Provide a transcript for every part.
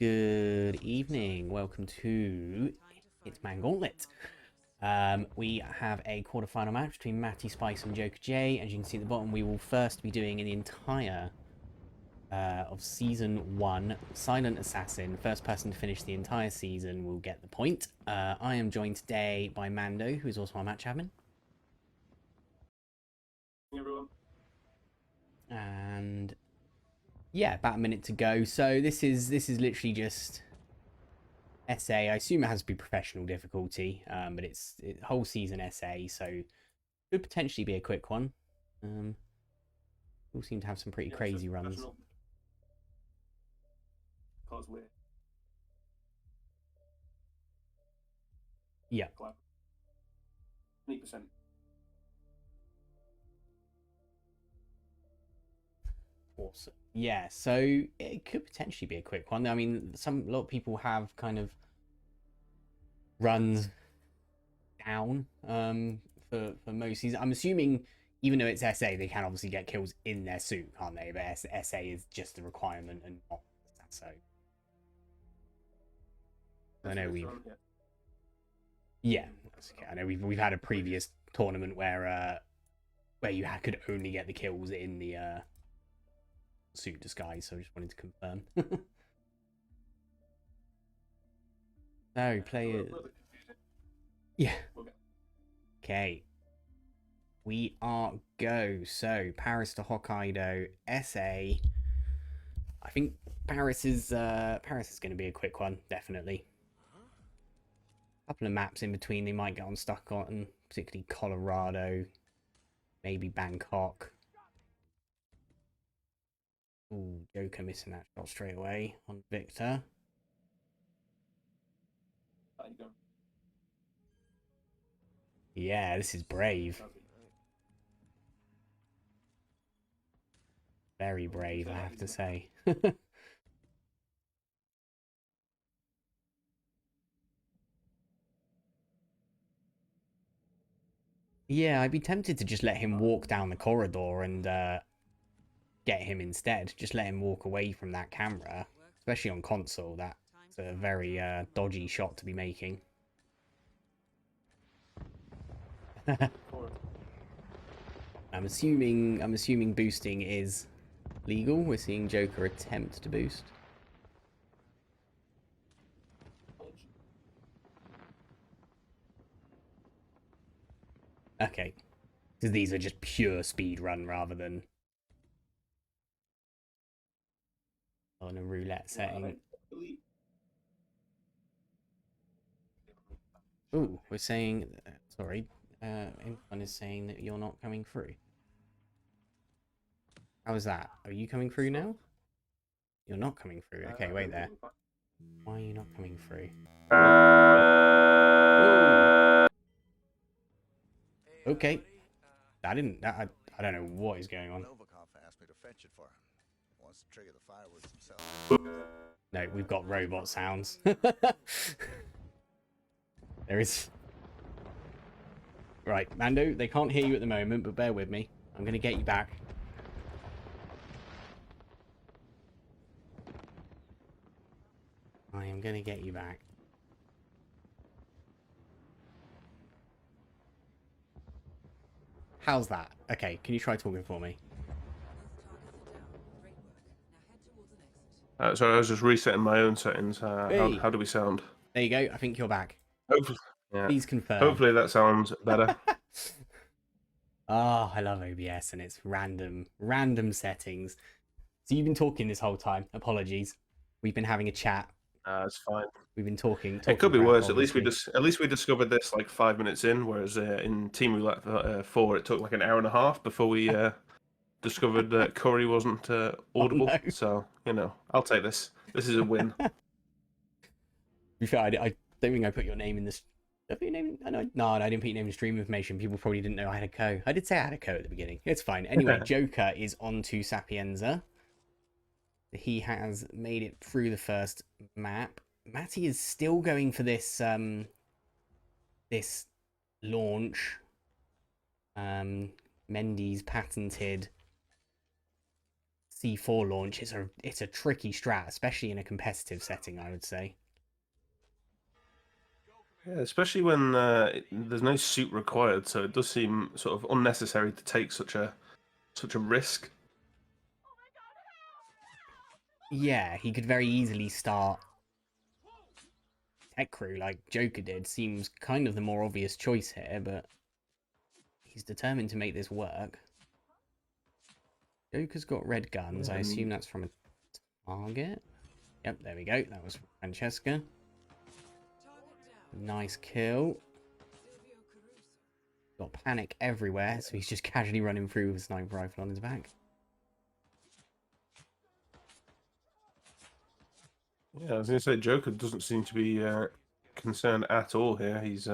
Good evening. Welcome to Hitman Gauntlet. We have a quarterfinal match between MattySpice and Jokerj. As you can see at the bottom, we will first be doing the entire of Season 1, Silent Assassin. First person to finish the entire season will get the point. I am joined today by Mando, who is also our match admin. Hey everyone. And yeah, about a minute to go. So this is literally just SA. I assume it has to be professional difficulty, but it's whole season SA, so could potentially be a quick one. All seem to have some pretty crazy runs. Cause we're Yeah. 20%. Awesome. Yeah, so it could potentially be a quick one. I mean, a lot of people have kind of runs down for most seasons. I'm assuming even though it's SA, they can obviously get kills in their suit, can't they? But SA is just the requirement and not so. I know we've yeah, that's okay. I know we've had a previous tournament where you could only get the kills in the suit disguise, so I just wanted to confirm. So players. Yeah. Okay. We are go. So Paris to Hokkaido, SA. I think Paris is going to be a quick one, definitely. A couple of maps in between they might get unstuck on, particularly Colorado, maybe Bangkok. Ooh, Joker missing that shot straight away on Victor. Yeah, this is brave. Very brave, I have to say. Yeah, I'd be tempted to just let him walk down the corridor and get him instead. Just let him walk away from that camera, especially on console. That's a very dodgy shot to be making. I'm assuming boosting is legal. We're seeing Joker attempt to boost. Okay, because these are just pure speed run rather than on a roulette setting. Ooh, we're saying sorry. Infun is saying that you're not coming through. How is that? Are you coming through now? You're not coming through. Okay, wait there. Why are you not coming through? Ooh. Okay. I don't know what is going on. No, we've got robot sounds. There is. Right, Mando, they can't hear you at the moment, but bear with me. I'm going to get you back. I am going to get you back. How's that? Okay, can you try talking for me? Sorry, I was just resetting my own settings. Hey. How do we sound? There you go. I think you're back. Hopefully, yeah. Please confirm. Hopefully that sounds better. Oh, I love OBS and its random settings. So you've been talking this whole time. Apologies. We've been having a chat. It's fine. We've been talking It could be worse. obviously. At least we discovered this like 5 minutes in, whereas in Team Roulette 4 it took like an hour and a half before we discovered that Curry wasn't audible. Oh, no. So I'll take this. This is a win. To be fair, I don't think I put your name in this. Did I put your name? No, I didn't put your name in stream information. People probably didn't know I had a co. I did say I had a co at the beginning. It's fine. Anyway, Joker is on to Sapienza. He has made it through the first map. Matty is still going for this this launch. Mendy's patented C4 launch, it's a tricky strat, especially in a competitive setting, I would say. Yeah, especially when there's no suit required, so it does seem sort of unnecessary to take such a risk. Yeah, he could very easily start Tech Crew like Joker did. Seems kind of the more obvious choice here, but he's determined to make this work. Joker's got red guns. I assume that's from a target. Yep, there we go. That was Francesca. Nice kill. Got panic everywhere, so he's just casually running through with a sniper rifle on his back. Yeah, I was going to say Joker doesn't seem to be concerned at all here. He's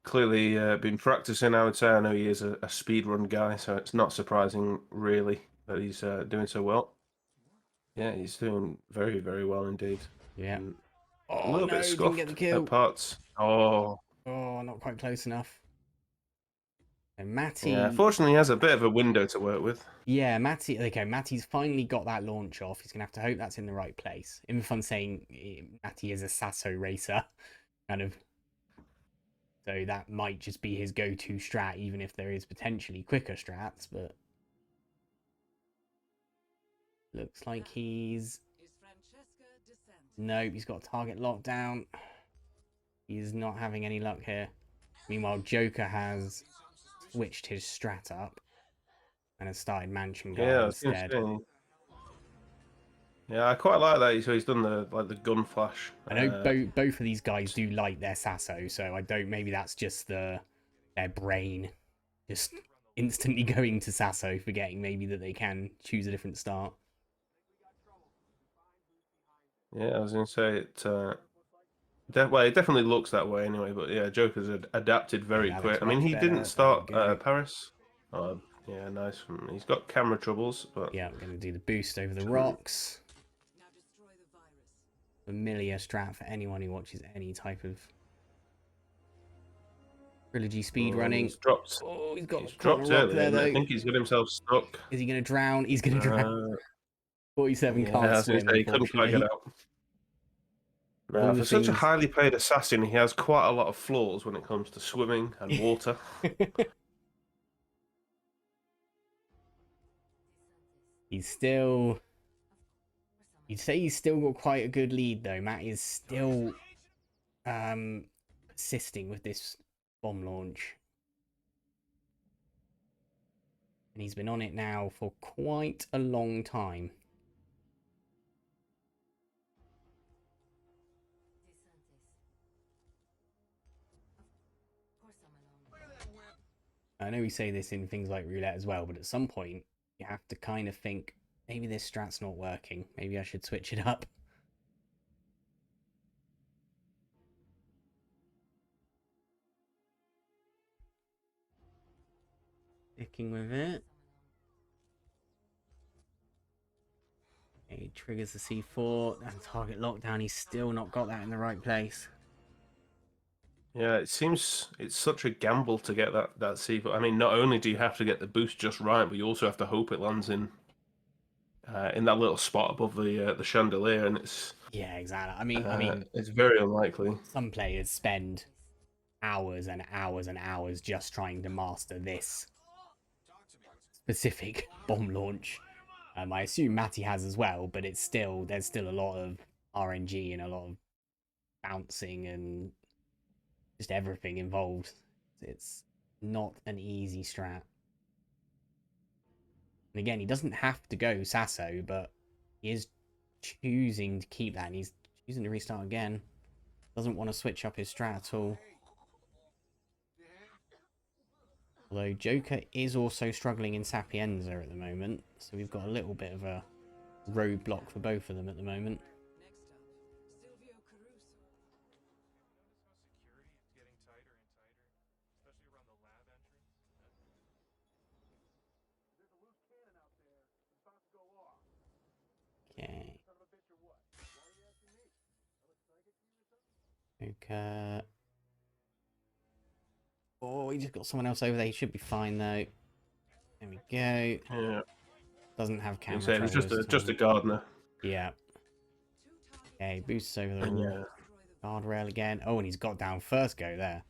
clearly been practicing, I would say. I know he is a speedrun guy, so it's not surprising, really, that he's doing so well. Yeah, he's doing very, very well indeed. Yeah. A Oh, little no, bit didn't get the scuffed kill. at parts. Oh. Oh, not quite close enough. And Matty... Yeah, fortunately, he has a bit of a window to work with. Yeah, Matty... Okay, Matty's finally got that launch off. He's going to have to hope that's in the right place. Even fun saying Matty is a Sasso racer, kind of. So that might just be his go-to strat, even if there is potentially quicker strats, but... Looks like he's... Nope, he's got target lockdown. He's not having any luck here. Meanwhile, Joker has switched his strat up and has started Mansion Guard Yeah, I was going to instead. say. Yeah, I quite like that. So he's done the gun flash. I know both of these guys do like their Sasso, so I don't. Maybe that's just their brain just instantly going to Sasso, forgetting maybe that they can choose a different start. Yeah, I was going to say it. Well, it definitely looks that way anyway. But yeah, Joker's adapted very Yeah, quick. that's I mean, much he didn't better. There we start go. Paris. Yeah, nice. He's got camera troubles, but Yeah, I'm going to do the boost over the rocks. Familiar strat for anyone who watches any type of trilogy speed running. He's dropped. Oh, he's got He's caught in a dropped rock early, there, and I though. think he's got himself stuck. Is he going to drown? He's going to drown. 47 Yeah, can't I was going swim, to say he couldn't quite get unfortunately. out. All Now, the for such a things... highly paid assassin, he has quite a lot of flaws when it comes to swimming and water. He's still... You'd say he's still got quite a good lead, though. Matt is still persisting with this bomb launch. And he's been on it now for quite a long time. I know we say this in things like roulette as well, but at some point you have to kind of think, maybe this strat's not working. Maybe I should switch it up. Sticking with it. Okay, he triggers the C4 and target lockdown. He's still not got that in the right place. Yeah, it seems it's such a gamble to get that C4. I mean, not only do you have to get the boost just right, but you also have to hope it lands in that little spot above the chandelier, and it's Yeah, exactly. I mean, it's very unlikely. some players spend hours and hours and hours just trying to master this specific bomb launch. I assume Matty has as well, but there's still a lot of RNG and a lot of bouncing and just everything involved. It's not an easy strat. And again, he doesn't have to go Sasso, but he is choosing to keep that, and he's choosing to restart again. Doesn't want to switch up his strat at all. Although Joker is also struggling in Sapienza at the moment, so we've got a little bit of a roadblock for both of them at the moment. Okay. Joker. Oh, he just got someone else over there. He should be fine, though. There we go. Yeah. Doesn't have You camera said he's trouble this just a time. gardener. Yeah. Okay, boosts over the And roof. Guardrail again. Oh, and he's got down first go there.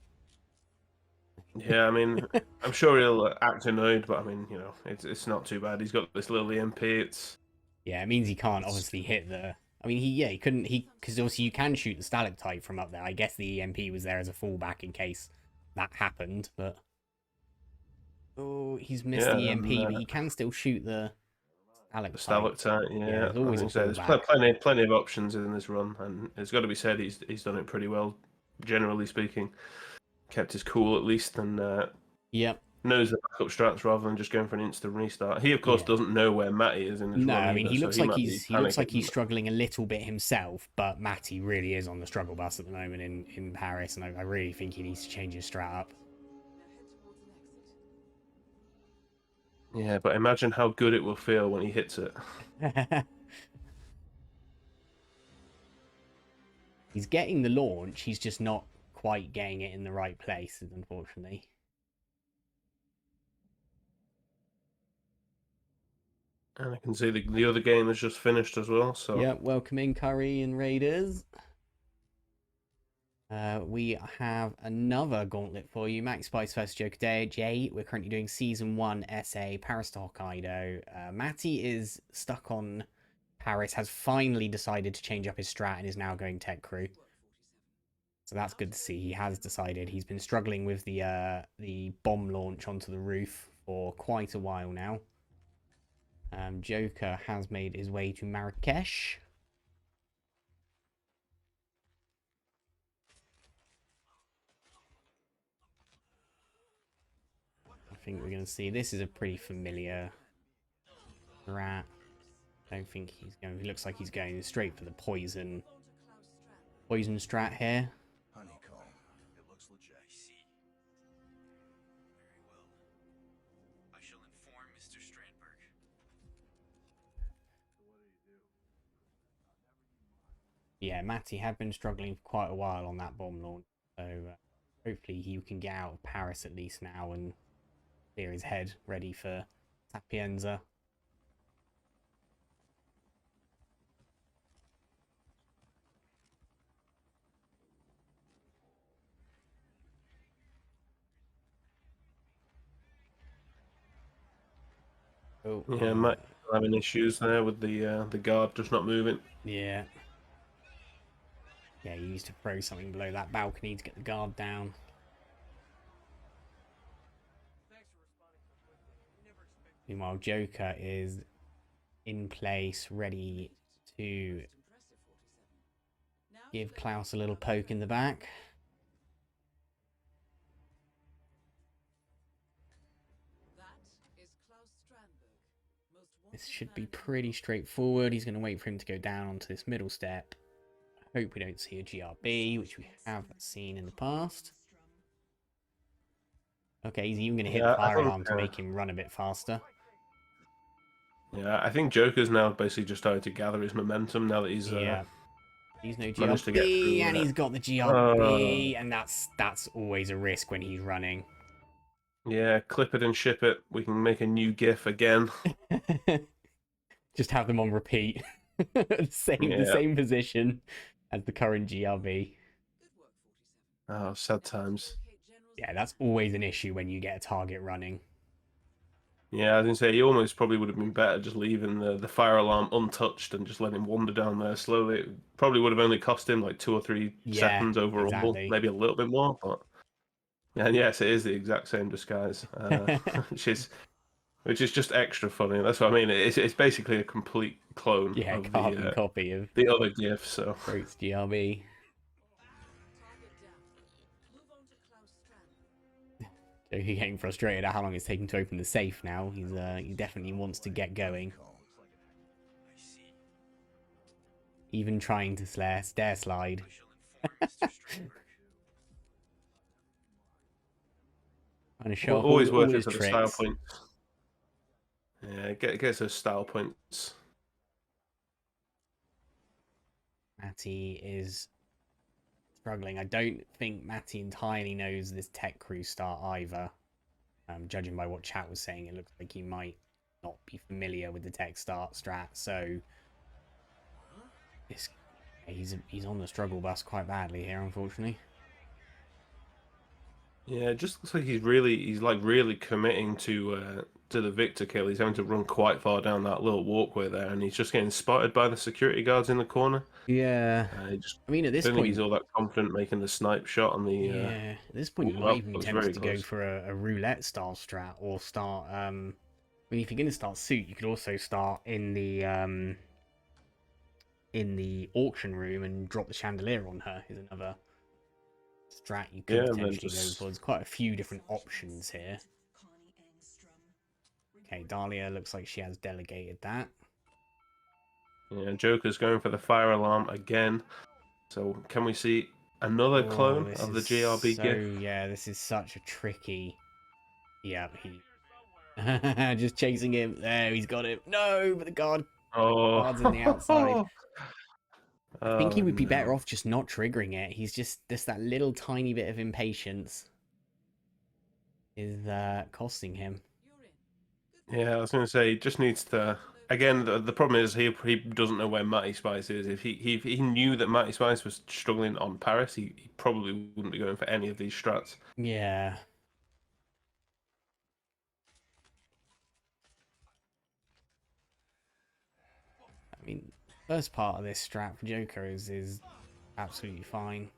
yeah. I mean, I'm sure he'll act annoyed, but I mean, you know, it's not too bad. He's got this little EMP. Yeah, it means he can't It's obviously hit the. I mean, he couldn't because obviously you can shoot the stalactite from up there. I guess the EMP was there as a fallback in case that happened, but oh, he's missed yeah. the EMP, And but he can still shoot the the stalactite. stalactite. Yeah, Yeah, there's I was always a going to say there's fallback. plenty of options in this run, and it's got to be said he's done it pretty well, generally speaking. Kept his cool at least, and Yep. knows the backup strats rather than just going for an instant restart. He of course Yeah. doesn't know where Matty is in his No, run I mean either, he so looks he like might be he looks like panicking. he's struggling a little bit himself, but Matty really is on the struggle bus at the moment in Paris, and I really think he needs to change his strat up. Yeah, but imagine how good it will feel when he hits it. He's getting the launch, he's just not quite getting it in the right place, unfortunately. And I can see the other game has just finished as well. So Yeah, welcome in Curry and Raiders. We have another gauntlet for you. MattySpice versus Jokerj. We're currently doing Season 1 SA, Paris to Hokkaido. Matty is stuck on Paris, has finally decided to change up his strat and is now going tech crew. So that's good to see. He has decided. He's been struggling with the bomb launch onto the roof for quite a while now. Joker has made his way to Marrakesh. I think we're going to see. This is a pretty familiar rat. I don't think he's going. He looks like he's going straight for the poison strat here. Honeycomb. It looks legit. I see. Very well. I shall inform Mr. Strandberg. Yeah, Matty had been struggling for quite a while on that bomb launch, so hopefully he can get out of Paris at least now and clear his head, ready for Sapienza. Oh, yeah, Matt having issues there with the guard just not moving. yeah. Yeah, he needs to throw something below that balcony to get the guard down. Meanwhile, Joker is in place, ready to give Klaus a little poke in the back. This should be pretty straightforward. He's going to wait for him to go down onto this middle step. I hope we don't see a GRB, which we have seen in the past. Okay, he's even going to hit the fire alarm to make him run a bit faster. Yeah, I think Joker's now basically just started to gather his momentum now that he's He's no managed to get GRB, through and he's got the GRB, and that's always a risk when he's running. Yeah, clip it and ship it. We can make a new GIF again. Just have them on repeat. the same position as the current GRB. Oh, sad times. Yeah, that's always an issue when you get a target running. Yeah, I was gonna say he almost probably would have been better just leaving the fire alarm untouched and just letting him wander down there slowly. It probably would have only cost him like 2 or 3 seconds overall, exactly. maybe a little bit more. But and yes, it is the exact same disguise, which is just extra funny. That's what I mean. It's basically a complete clone of carbon copy of the other GIF. So Fruits GRB. He's getting frustrated at how long it's taking to open the safe now. He definitely wants to get going. Even trying to stair slide. Trying to show always all working his for the tricks. style points. Yeah, gets those style points. Matty is struggling. I don't think Matty entirely knows this tech crew start either. Judging by what chat was saying, it looks like he might not be familiar with the tech start strat, so this he's on the struggle bus quite badly here, unfortunately. Yeah, it just looks like he's like really committing to the Victor kill. He's having to run quite far down that little walkway there, and he's just getting spotted by the security guards in the corner. Yeah, I mean, at I this don't think he's point, all that confident making the snipe shot on the. yeah, at this point, you Ooh, might that even be was tempted very to go close. for a roulette style strat or start. I mean, if you're going to start suit, you could also start in the auction room and drop the chandelier on her. Is another strat you could Yeah, and then potentially go just for. There's quite a few different options here. Okay, Dahlia looks like she has delegated that. yeah, Joker's going for the fire alarm again. So can we see another Oh, clone this of the is GRB so gif? yeah. This is such a tricky. Yeah, he just chasing him. There, he's got him. No, but the guard's in the outside. Oh, I think he oh would be better no. off just not triggering it. He's just that little tiny bit of impatience is costing him. Yeah, I was going to say, he just needs to. Again, the problem is he doesn't know where MattySpice is. If he knew that MattySpice was struggling on Paris, he probably wouldn't be going for any of these strats. Yeah. I mean, first part of this strat for Joker is absolutely fine.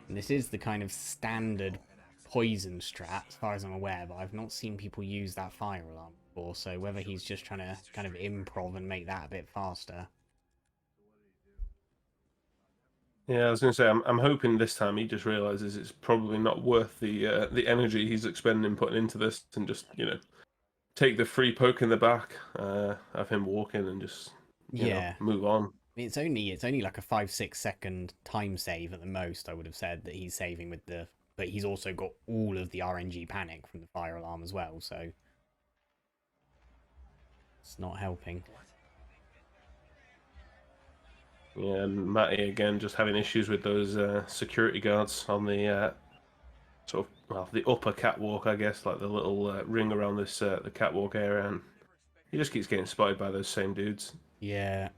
And this is the kind of standard poison strat, as far as I'm aware, but I've not seen people use that fire alarm before, so whether he's just trying to kind of improv and make that a bit faster. Yeah, I was going to say, I'm hoping this time he just realizes it's probably not worth the energy he's expending putting into this, and just take the free poke in the back of him walking and just Yeah. move on. I mean, it's only like a 5-6 second time save at the most. I would have said that he's saving with the, but he's also got all of the RNG panic from the fire alarm as well. So it's not helping. Yeah, and Matty again just having issues with those security guards on the sort of the upper catwalk, I guess, like the little ring around this the catwalk area, and he just keeps getting spotted by those same dudes. Yeah.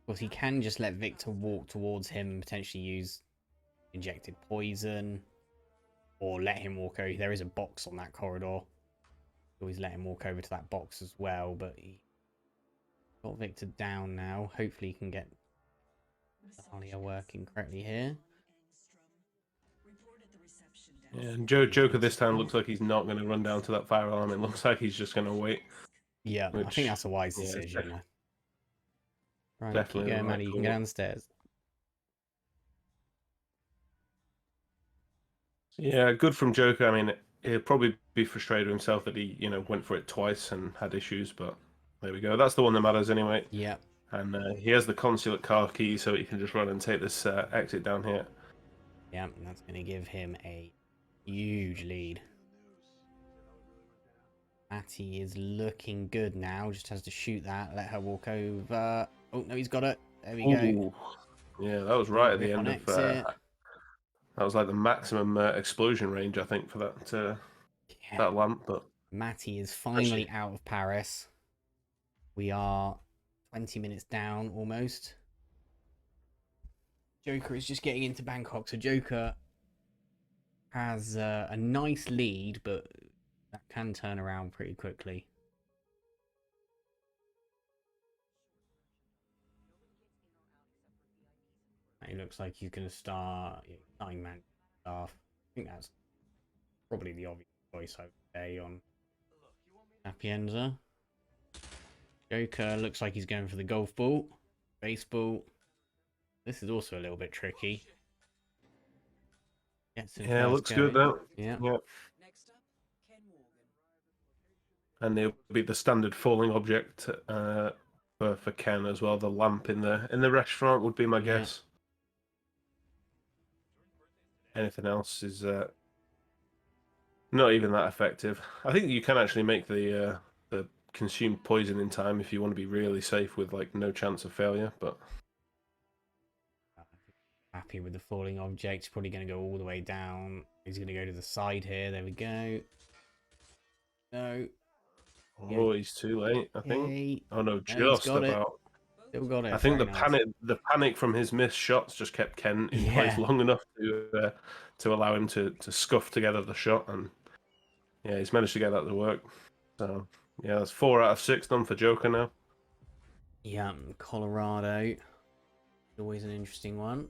Well, he can just let Victor walk towards him, potentially use injected poison, or let him walk over. There is a box on that corridor. Always let him walk over to that box as well, but he got Victor down now. Hopefully he can get Dahlia working correctly here. Yeah, and Joker this time looks like he's not going to run down to that fire alarm. It looks like he's just going to wait. Yeah, I think that's a wise yeah, decision. Right, keep definitely the going, right Maddie. You can call. go downstairs. Yeah, good from Joker. I mean, he'll probably be frustrated with himself that he went for it twice and had issues, but there we go. That's the one that matters anyway. Yeah. And he has the consulate car key, so he can just run and take this exit down here. Yeah, and that's going to give him a huge lead. Matty is looking good now. Just has to shoot that. Let her walk over. Oh, no, he's got it. There we go. Ooh. Yeah, that was right at the Whip end on of... exit. that was like the maximum explosion range, I think, for that Yeah. that lamp. But Matty is finally out of Paris. We are 20 minutes down almost. Joker is just getting into Bangkok. So Joker has a nice lead, but that can turn around pretty quickly. It looks like he's going to start starting man staff. I think that's probably the obvious choice, I would say, on Sapienza. Joker looks like he's going for the golf ball. Baseball. This is also a little bit tricky. yeah, looks good though. Yeah. And it'll be the standard falling object for Ken as well. The lamp in the restaurant would be my guess. Anything else is not even that effective. I think you can actually make the consumed poison in time if you want to be really safe with like no chance of failure. But Happy with the falling object. He's probably going to go all the way down. He's going to go to the side here. There we go. No. Oh, he's too late, I think. Yay. Oh no, No, he's just got it. about. Still got it. I think Very the nice. panic from his missed shots just kept Ken in place Yeah. long enough to allow him to scuff together the shot, and yeah, he's managed to get that to work. So yeah, that's 4 out of 6 done for Joker now. Yeah, Colorado. Always an interesting one.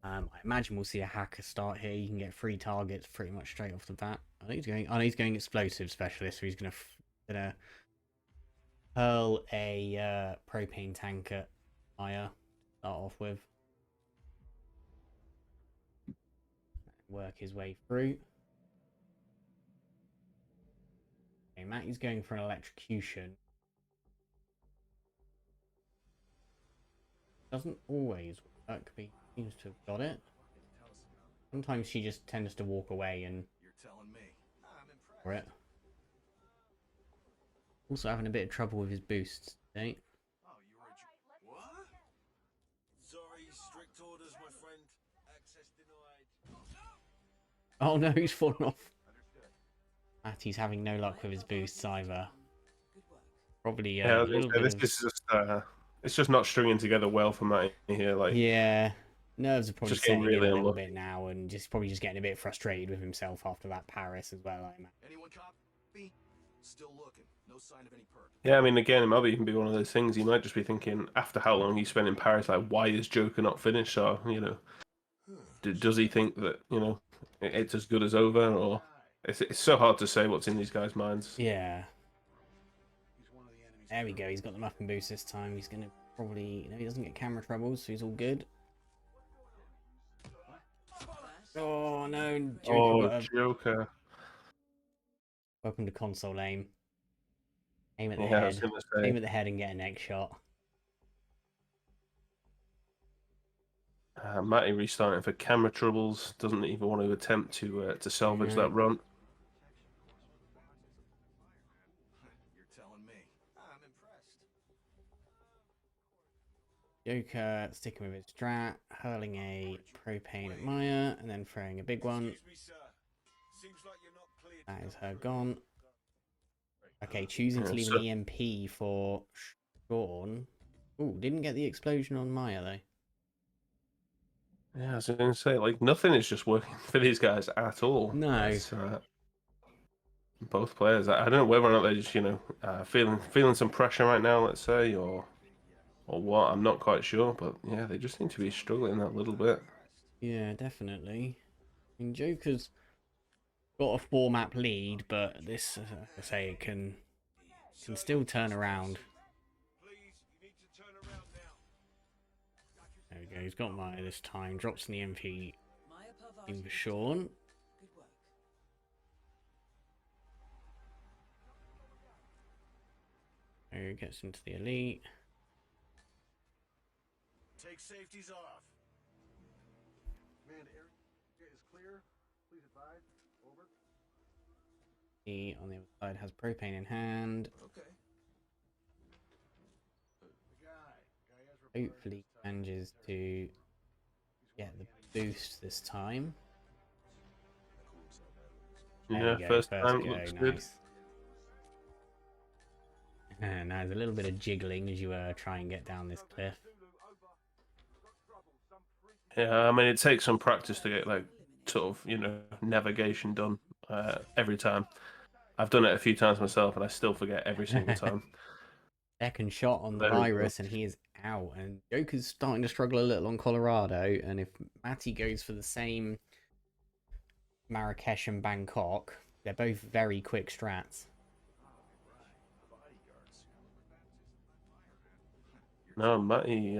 I imagine we'll see a hacker start here. You can get 3 targets pretty much straight off the bat. I think he's going explosive specialist, so he's gonna hurl a propane tank at Maya. Start off with. Work his way through. Okay, Matty's going for an electrocution. Doesn't always work, but he seems to have got it. Sometimes she just tends to walk away and for it. Also having a bit of trouble with his boosts today. What? Sorry, strict orders, my friend. Access denied. Oh no, he's fallen off. Matty's having no luck with his boosts either. Probably Yeah, a little bit this of... is just it's just not stringing together well for Matty here. Like, Yeah, nerves are probably just getting setting in really a little unlucky. bit now, and probably just getting a bit frustrated with himself after that Paris as well. I imagine. Anyone copy? Still looking. No sign of any perk. Yeah, I mean, again, it might even be one of those things. He might just be thinking, after how long he spent in Paris, like, why is Joker not finished? So, does he think that it's as good as over, or it's so hard to say what's in these guys' minds. Yeah. There we go. He's got the muffin boost this time. He's gonna probably he doesn't get camera troubles, so he's all good. Oh no, Joker got a Joker. welcome to console aim. Aim at the Yeah, I was head. gonna say. Aim at the head and get a neck shot. Matty restarting for camera troubles. Doesn't even want to attempt to salvage that run. You're telling me. I'm impressed. Joker sticking with his strat, hurling a propane at Maya, and then throwing a big one. Excuse me, sir. Seems like you're not cleared. That is her gone. Okay, choosing to Yeah, leave so- an EMP for Sean. Ooh, didn't get the explosion on Maya though. Yeah, I was going to say, like, nothing is just working for these guys at all. No. It's, both players. I don't know whether or not they're just, feeling some pressure right now, let's say, or what. I'm not quite sure, but yeah, they just seem to be struggling a little bit. Yeah, definitely. I mean, Joker's got a 4-map lead, but this, like I say, it can still turn around. Please, you need to turn around now. There we go. He's got Maya this time. Drops an EMP in for Sean. There gets into the elite. Take safeties off. Command area is clear. Please advise. Over. He on the other side has propane in hand. Okay. The guy has reported Hopefully manages to get the boost this time. There Yeah, we go, first first time go, looks good. nice. And there's a little bit of jiggling as you try and get down this cliff. Yeah, I mean, it takes some practice to get, like, sort of, navigation done every time. I've done it a few times myself, and I still forget every single time. Second shot on the Very virus, good. and he is out. And Joker's starting to struggle a little on Colorado. And if Matty goes for the same Marrakesh and Bangkok, they're both very quick strats. No, Matty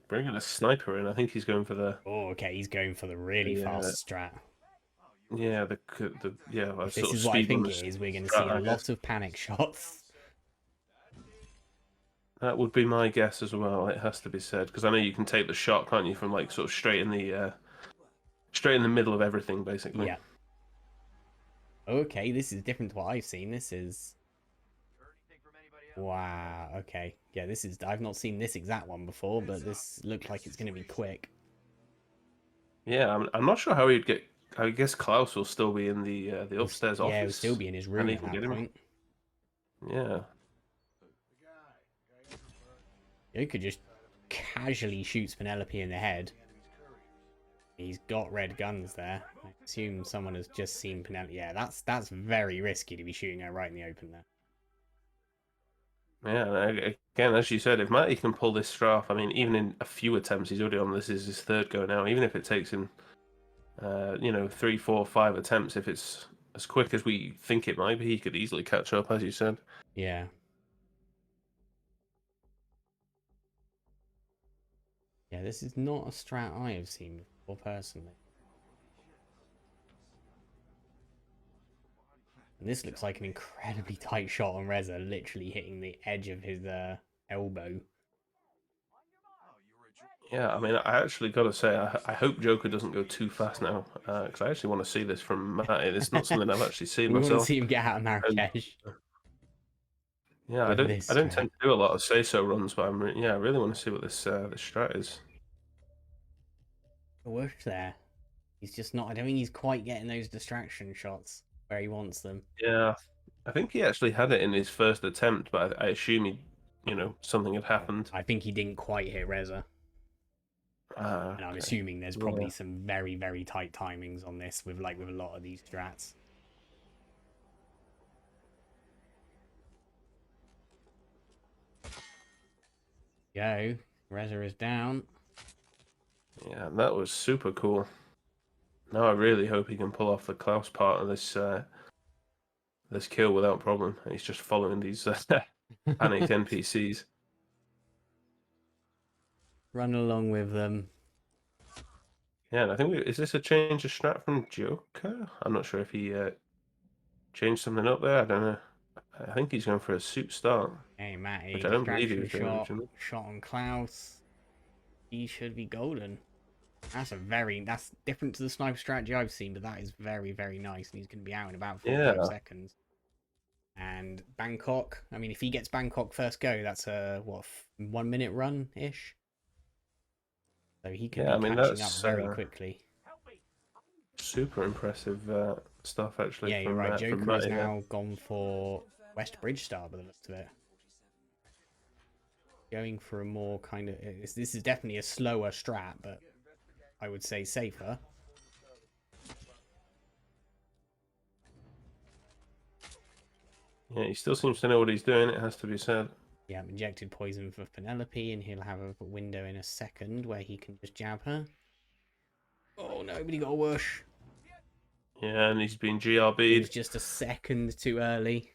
bringing a sniper in. I think he's going for the Oh, okay, he's going for the really fast strat. the If sort this of is what I speed think bonus it is, we're going to see strat, I a guess. lot of panic shots. That would be my guess as well. It has to be said, because I know you can take the shot, can't you, from like sort of straight in the middle of everything, basically. Yeah. Okay, this is different to what I've seen. This is... Wow. Okay. Yeah, this is. I've not seen this exact one before, but this looked like it's going to be quick. Yeah, I'm not sure how he'd get. I guess Klaus will still be in the upstairs Yeah, he'll office. still be in his Can room he at even that get him? point. Yeah. Joker just casually shoots Penelope in the head. He's got red guns there. I assume someone has just seen Penelope. Yeah, that's very risky to be shooting her right in the open there. Yeah, again, as you said, if Matty can pull this strat off, I mean, even in a few attempts, he's already on this is his third go now. Even if it takes him, 3, 4, 5 attempts, if it's as quick as we think it might be, he could easily catch up, as you said. Yeah. Yeah, this is not a strat I have seen before personally. And this looks like an incredibly tight shot on Reza, literally hitting the edge of his elbow. Yeah, I mean, I actually got to say, I hope Joker doesn't go too fast now, because I actually want to see this from Matty. It's not something I've actually seen We want to myself. see him get out of And, Marrakesh yeah, with this I don't strat. tend to do a lot of say-so runs, but I really want to see what this strat is. Whoosh there. He's just not. I don't think he's quite getting those distraction shots where he wants them. Yeah, I think he actually had it in his first attempt, but I assume something had happened. I think he didn't quite hit Reza. Ah, And I'm okay. assuming there's Yeah. probably some very, very tight timings on this with a lot of these strats. Go. Reza is down. Yeah, that was super cool. Now I really hope he can pull off the Klaus part of this kill without problem. He's just following these panicked NPCs. Run along with them. Yeah, and I think is this a change of strat from Joker? I'm not sure if he changed something up there. I don't know. I think he's going for a suit start, Hey, Matty. which I don't believe he Distraction was doing shot. originally. Shot on Klaus. He should be golden. That's different to the sniper strategy I've seen, but that is very, very nice. And he's going to be out in about 45 seconds. And Bangkok, I mean, if he gets Bangkok first go, that's a, 1 minute run ish? So he could Yeah, I be mean, catching up that's very quickly. super impressive stuff, actually. Yeah, you're from, right. from Joker Matty has there. now gone for West Bridge Star by the looks of it. Going for a more kind of... This is definitely a slower strat, but I would say safer. Yeah, he still seems to know what he's doing, it has to be said. Yeah, injected poison for Penelope, and he'll have a window in a second where he can just jab her. Oh, nobody got a whoosh. Yeah, and he's been He was GRB'd. just a second too early.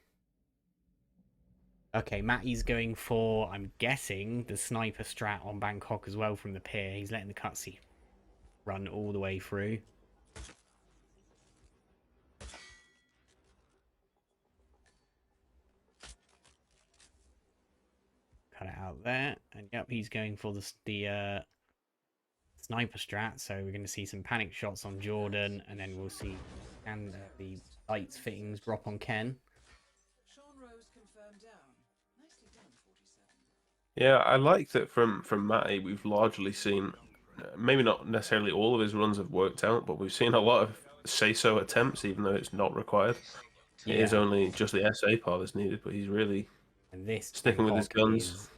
Okay, Matty's going for, I'm guessing, the sniper strat on Bangkok as well from the pier. He's letting the cutscene run all the way through. Cut it out there. And yep, he's going for the sniper strat. So we're going to see some panic shots on Jordan, and then we'll see the lights fittings drop on Ken. Yeah, I like that from Matty. We've largely seen, maybe not necessarily all of his runs have worked out, but we've seen a lot of say-so attempts, even though it's not required. It is only just the SA part that's needed, but he's really sticking with his guns. Is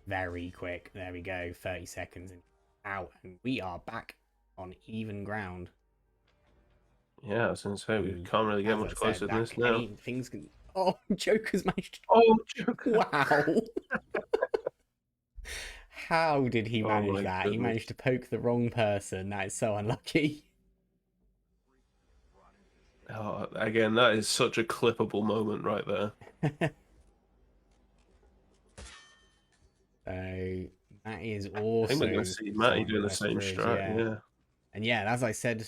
very quick. There we go. 30 seconds and out, and we are back on even ground. Yeah, I was going to say, we can't really get much closer than this now. Things can... Oh, Joker's managed to... Oh, Joker! Wow! How did he manage that? Goodness. He managed to poke the wrong person. That is so unlucky. Oh, again, that is such a clippable moment right there. So that is also... I think we're going to see Matty doing the same strat, yeah. And yeah, as I said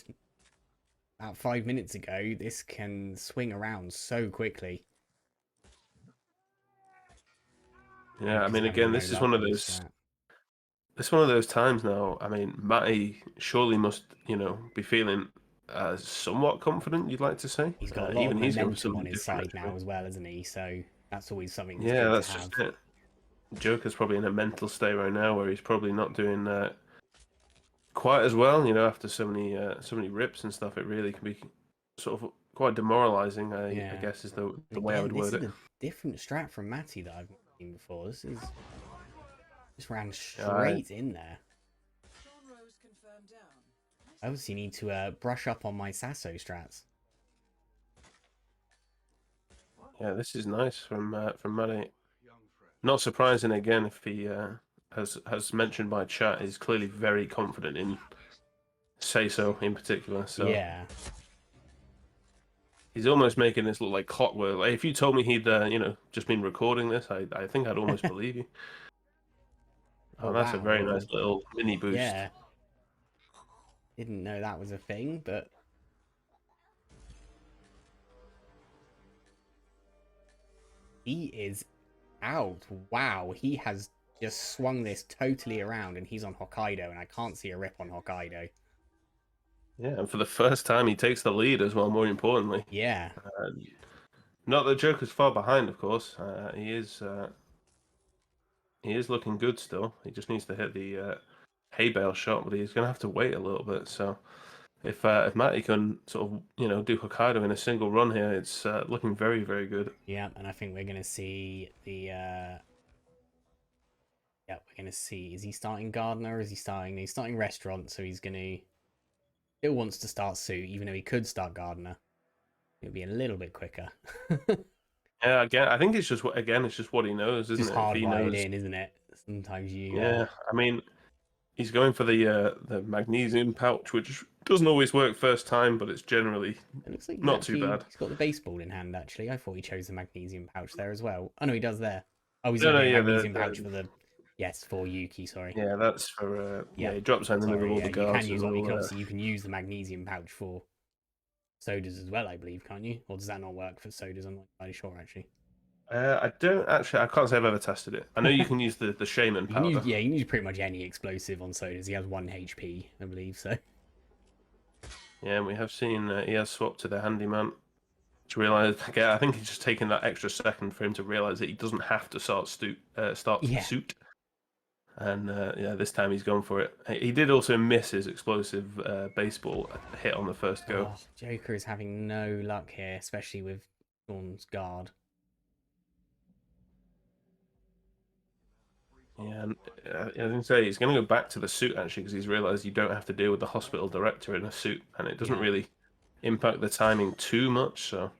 about 5 minutes ago, this can swing around so quickly. Yeah, I mean, again, this is one of those... It's one of those times now. I mean, Matty surely must, be feeling somewhat confident, you'd like to say. He's got a lot of momentum on his side now as well, isn't he? So That's always something that's Yeah, good that's to have. just it. Joker's probably in a mental state right now where he's probably not doing quite as well. You know, after so many rips and stuff, it really can be sort of quite demoralizing. I Yeah. guess is the And way I again, would this word is it. a different strat from Matty that I've not seen before. This ran I straight in there. I obviously need to brush up on my Sasso strats. Yeah, this is nice from Matty. Young friend. Not surprising again if he has mentioned by chat is clearly very confident in Say So in particular. So Yeah. he's almost making this look like clockwork. Like, if you told me he'd just been recording this, I think I'd almost believe you. Oh, That's a wow. very nice little mini boost. Yeah. Didn't know that was a thing, but... He is out. Wow, he has just swung this totally around, and he's on Hokkaido, and I can't see a rip on Hokkaido. Yeah, and for the first time, he takes the lead as well. More importantly, Yeah. not that Joker's far behind, of course. He is looking good still. He just needs to hit the hay bale shot, but he's going to have to wait a little bit. So if Matty can sort of do Hokkaido in a single run here, it's looking very, very good. Yeah, and I think we're going to see the... Yeah, we're going to see... Is he starting Gardener, or is he starting... He's starting Restaurant, so he's going to... Still wants to start Suit, even though he could start Gardener. It would be a little bit quicker. Yeah, again, I think it's just what he knows, isn't Just it? If he hardwired knows, in, isn't it? Sometimes you... yeah. I mean, he's going for the magnesium pouch, which doesn't always work first time, but it's generally It looks like not too bad. He's got the baseball in hand, actually. I thought he chose the magnesium pouch there as well. Oh, no, he does there. Oh, he's No, looking no, at yeah, magnesium pouch for the... Yes, for Yuki, sorry. yeah, that's for Yeah, he drops down in the middle of sorry, all yeah, the you guards. can use... and You all, can obviously you can use the magnesium pouch for sodas as well, I believe, can't you? Or does that not work for sodas? I'm not entirely sure, actually. I don't actually. I can't say I've ever tested it. I know you can use the shaman You can use, powder. yeah, you can use pretty much any explosive on sodas. He has 1 HP, I believe, so... Yeah, and we have seen he has swapped to the handyman. To realize, again, I think he's just taking that extra second for him to realize that he doesn't have to start Yeah. suit. And yeah, this time he's gone for it. He did also miss his explosive baseball hit on the first go. Oh, Joker is having no luck here, especially with Sean's guard. Yeah, and I didn't say he's going to go back to the suit actually because he's realized you don't have to deal with the hospital director in a suit, and it doesn't Yeah. really impact the timing too much. So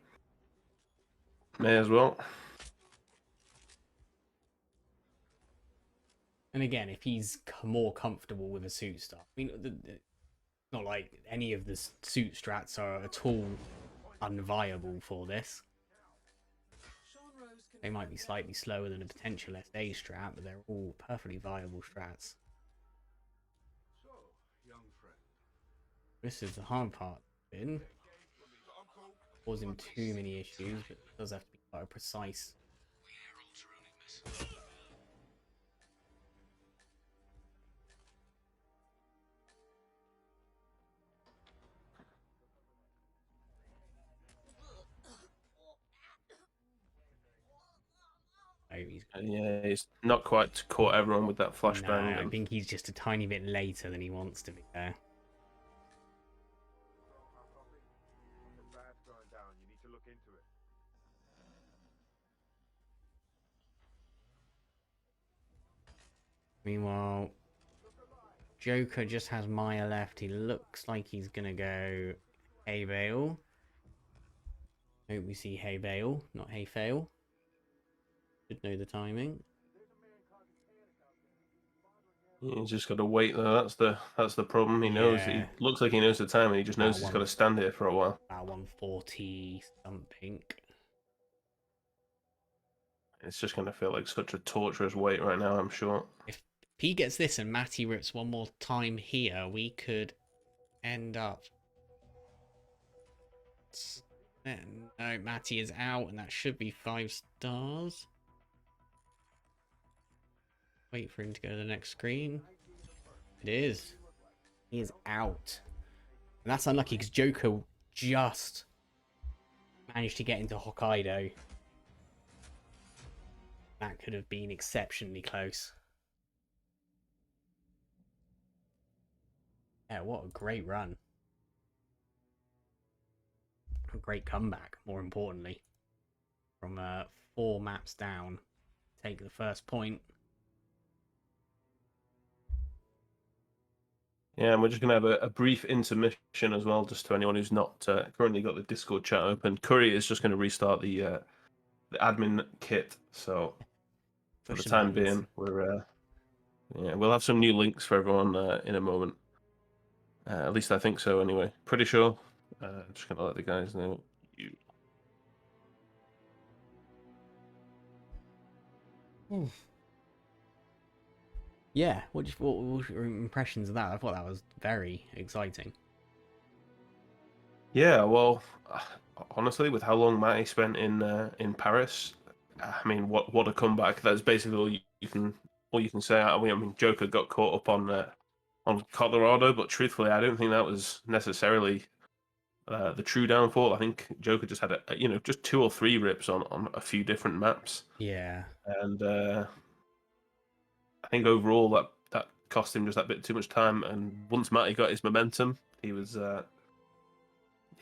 may as well. And again, if he's more comfortable with a suit stuff, I mean, it's not like any of the suit strats are at all unviable for this. They might be slightly slower than a potential SA strat, but they're all perfectly viable strats. So, young friend. This is the hard part. Been causing too many issues, but it does have to be quite a precise. Oh, Yeah, he's not quite caught everyone with that flashbang. No, I think he's just a tiny bit later than he wants to be there. Something bad's going down. You need to look into it. Meanwhile, Joker just has Maya left. He looks like he's gonna go Hay Bale. Hope we see Hay Bale, not Hay Fail. Should know the timing. He's just got to wait though. That's the problem. He knows. He Yeah. looks like he knows the time, and he just knows That he's one. got to stand here for a while. About 140 something. It's just going to feel like such a torturous wait right now, I'm sure. If he gets this and Matty rips one more time here, we could end up... No, Matty is out, and that should be 5 stars. Wait for him to go to the next screen. It is. He is out. And that's unlucky because Joker just managed to get into Hokkaido. That could have been exceptionally close. Yeah, what a great run. A great comeback, more importantly. From 4 maps down, take the first point. Yeah, and we're just going to have a brief intermission as well, just to anyone who's not currently got the Discord chat open. Curry is just going to restart the admin kit, so for the Pushing time buttons. being, we'll have some new links for everyone in a moment. At least I think so, anyway. Pretty sure. Just going to let the guys know. Yeah, what was your impressions of that? I thought that was very exciting. Yeah, well, honestly, with how long Matty spent in Paris, I mean, what a comeback! That's basically all you can say. I mean, Joker got caught up on Colorado, but truthfully, I don't think that was necessarily the true downfall. I think Joker just had just 2 or 3 rips on a few different maps, Yeah. and I think overall that cost him just that bit too much time. And once Matty got his momentum, he was.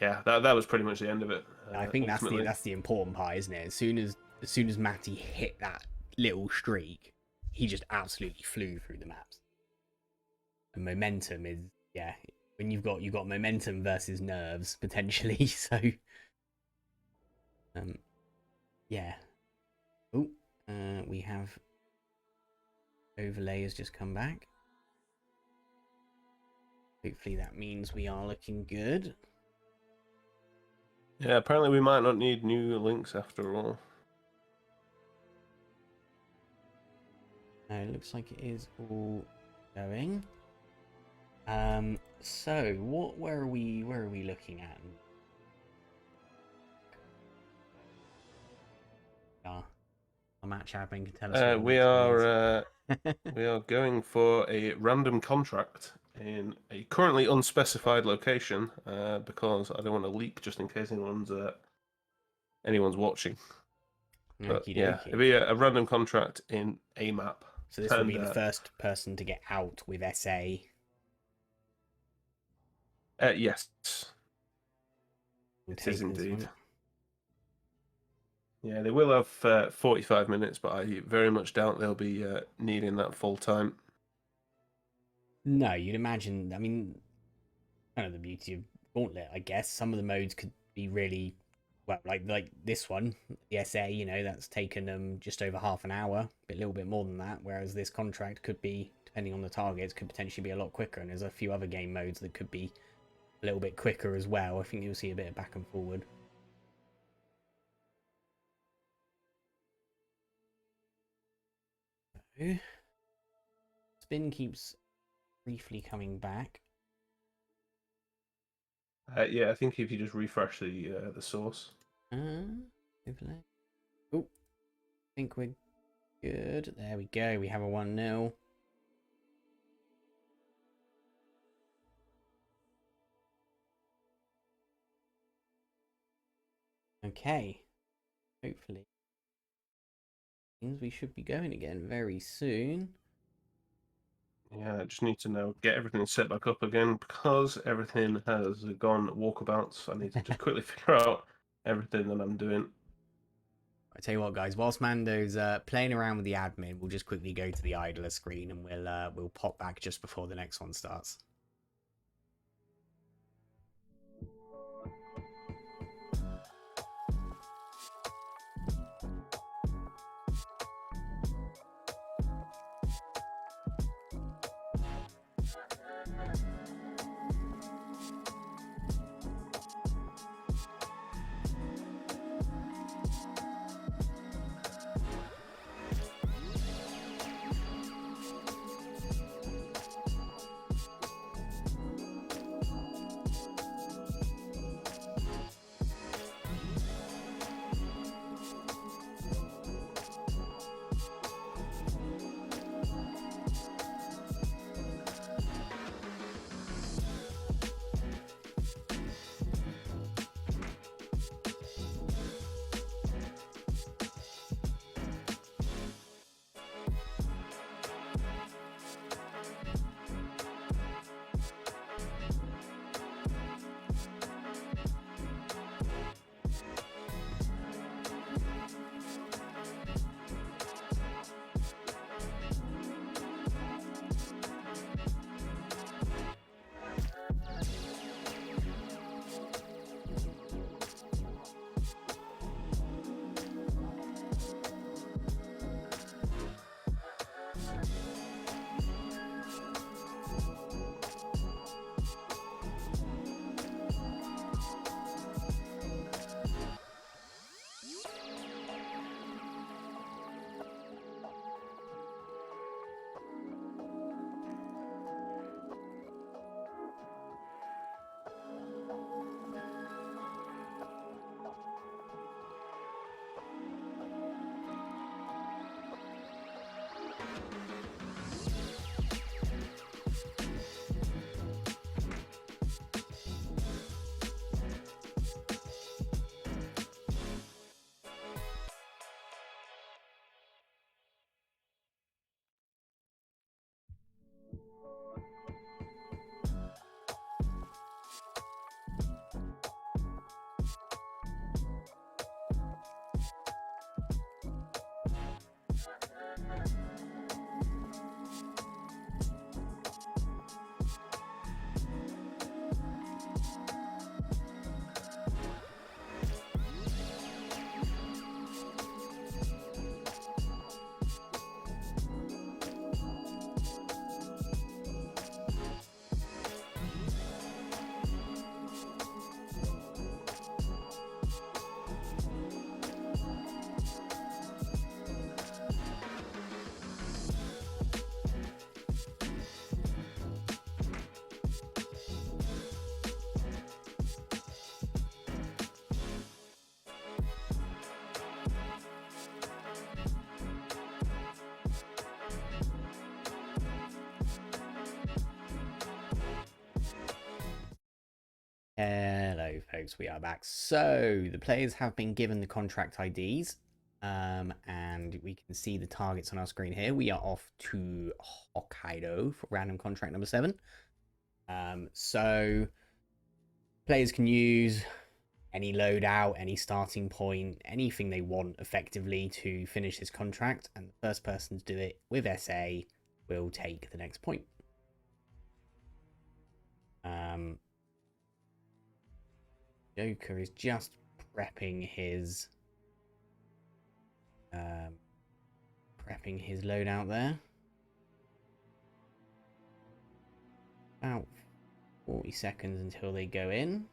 Yeah, that was pretty much the end of it. I think Ultimately. that's the important part, isn't it? As soon as Matty hit that little streak, he just absolutely flew through the maps. And momentum is when you've got momentum versus nerves potentially. So yeah. Oh, we have overlay has just come back. Hopefully that means we are looking good. Yeah, apparently we might not need new links after all. It looks like it is all going. So where are we looking at? Our match admin can tell us what the We next one are is. we are going for a random contract in a currently unspecified location because I don't want to leak just in case anyone's watching. But yeah, it'll be a random contract in a map. So this will be the first person to get out with SA. Yes, We'll it is indeed. one. Yeah, they will have 45 minutes, but I very much doubt they'll be needing that full time. No, you'd imagine. I mean, kind of the beauty of Gauntlet, I guess. Some of the modes could be really well, like this one, the SA. You know, that's taken them just over half an hour, a little bit more than that. Whereas this contract could be, depending on the targets, could potentially be a lot quicker. And there's a few other game modes that could be a little bit quicker as well. I think you'll see a bit of back and forward. Spin keeps briefly coming back. Yeah, I think if you just refresh the source. Overlay. Oh, I think we're good. There we go. We have a 1-0. Okay. Hopefully. Means we should be going again very soon. Yeah, I just need to get everything set back up again because everything has gone walkabouts. I need to just quickly figure out everything that I'm doing. I tell you what, guys. Whilst Mando's playing around with the admin, we'll just quickly go to the idler screen and we'll pop back just before the next one starts. folks, we are back. So the players have been given the contract IDs, and we can see the targets on our screen here. We are off to Hokkaido for random contract number 7. So players can use any loadout, any starting point, anything they want effectively to finish this contract, and the first person to do it with SA will take the next point. Jokerj is just prepping his loadout there. About 40 seconds until they go in.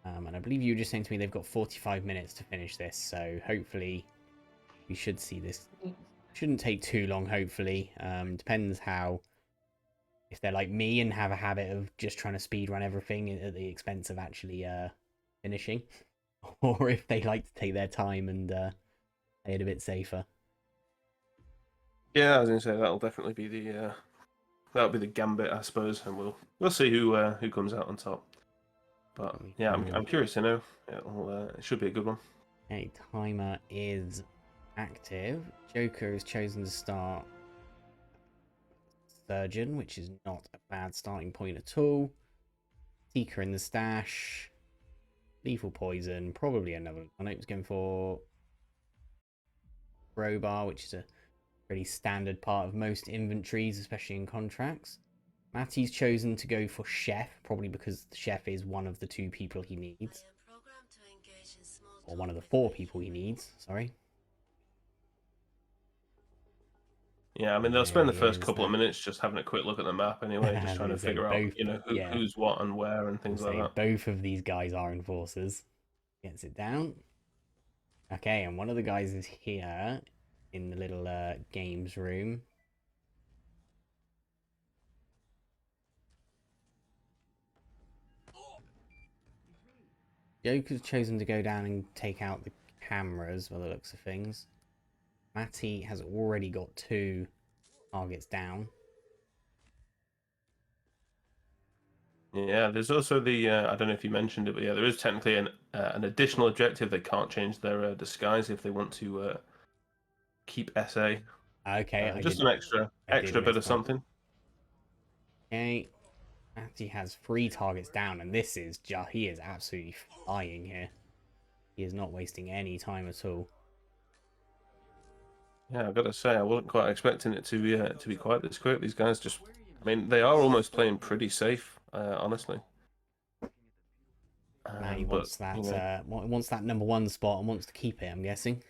And I believe you were just saying to me they've got 45 minutes to finish this, so hopefully we should see this. Shouldn't take too long, hopefully. Depends how, if they're like me and have a habit of just trying to speed run everything at the expense of actually finishing, or if they like to take their time and play it a bit safer. Yeah, I was going to say that'll definitely be the gambit, I suppose, and we'll see who comes out on top. But yeah, I'm curious to know. It should be a good one. Okay, timer is active. Jokerj has chosen to start Surgeon, which is not a bad starting point at all. Seeker in the stash. Lethal Poison, probably another. I know it's going for Crowbar, which is a pretty standard part of most inventories, especially in contracts. Matty's chosen to go for Chef, probably because the Chef is one of the 2 people he needs. Or one of the 4 people he needs, sorry. Yeah, I mean, they'll spend the first couple of minutes just having a quick look at the map anyway, just trying to figure out, who's what and where and things like that. Both of these guys are enforcers. Gets it down. Okay, and one of the guys is here in the little games room. Joker's chosen to go down and take out the cameras by the looks of things. Matty has already got 2 targets down. Yeah, there's also the I don't know if you mentioned it, but yeah, there is technically an additional objective. They can't change their disguise if they want to keep SA. Okay, just an extra bit of something. Okay, Matty has 3 targets down, and this is just, he is absolutely flying here. He is not wasting any time at all. Yeah, I've got to say, I wasn't quite expecting it to be quite this quick. These guys just, I mean, they are almost playing pretty safe, honestly. Matty wants that, wants that number 1 spot and wants to keep it, I'm guessing.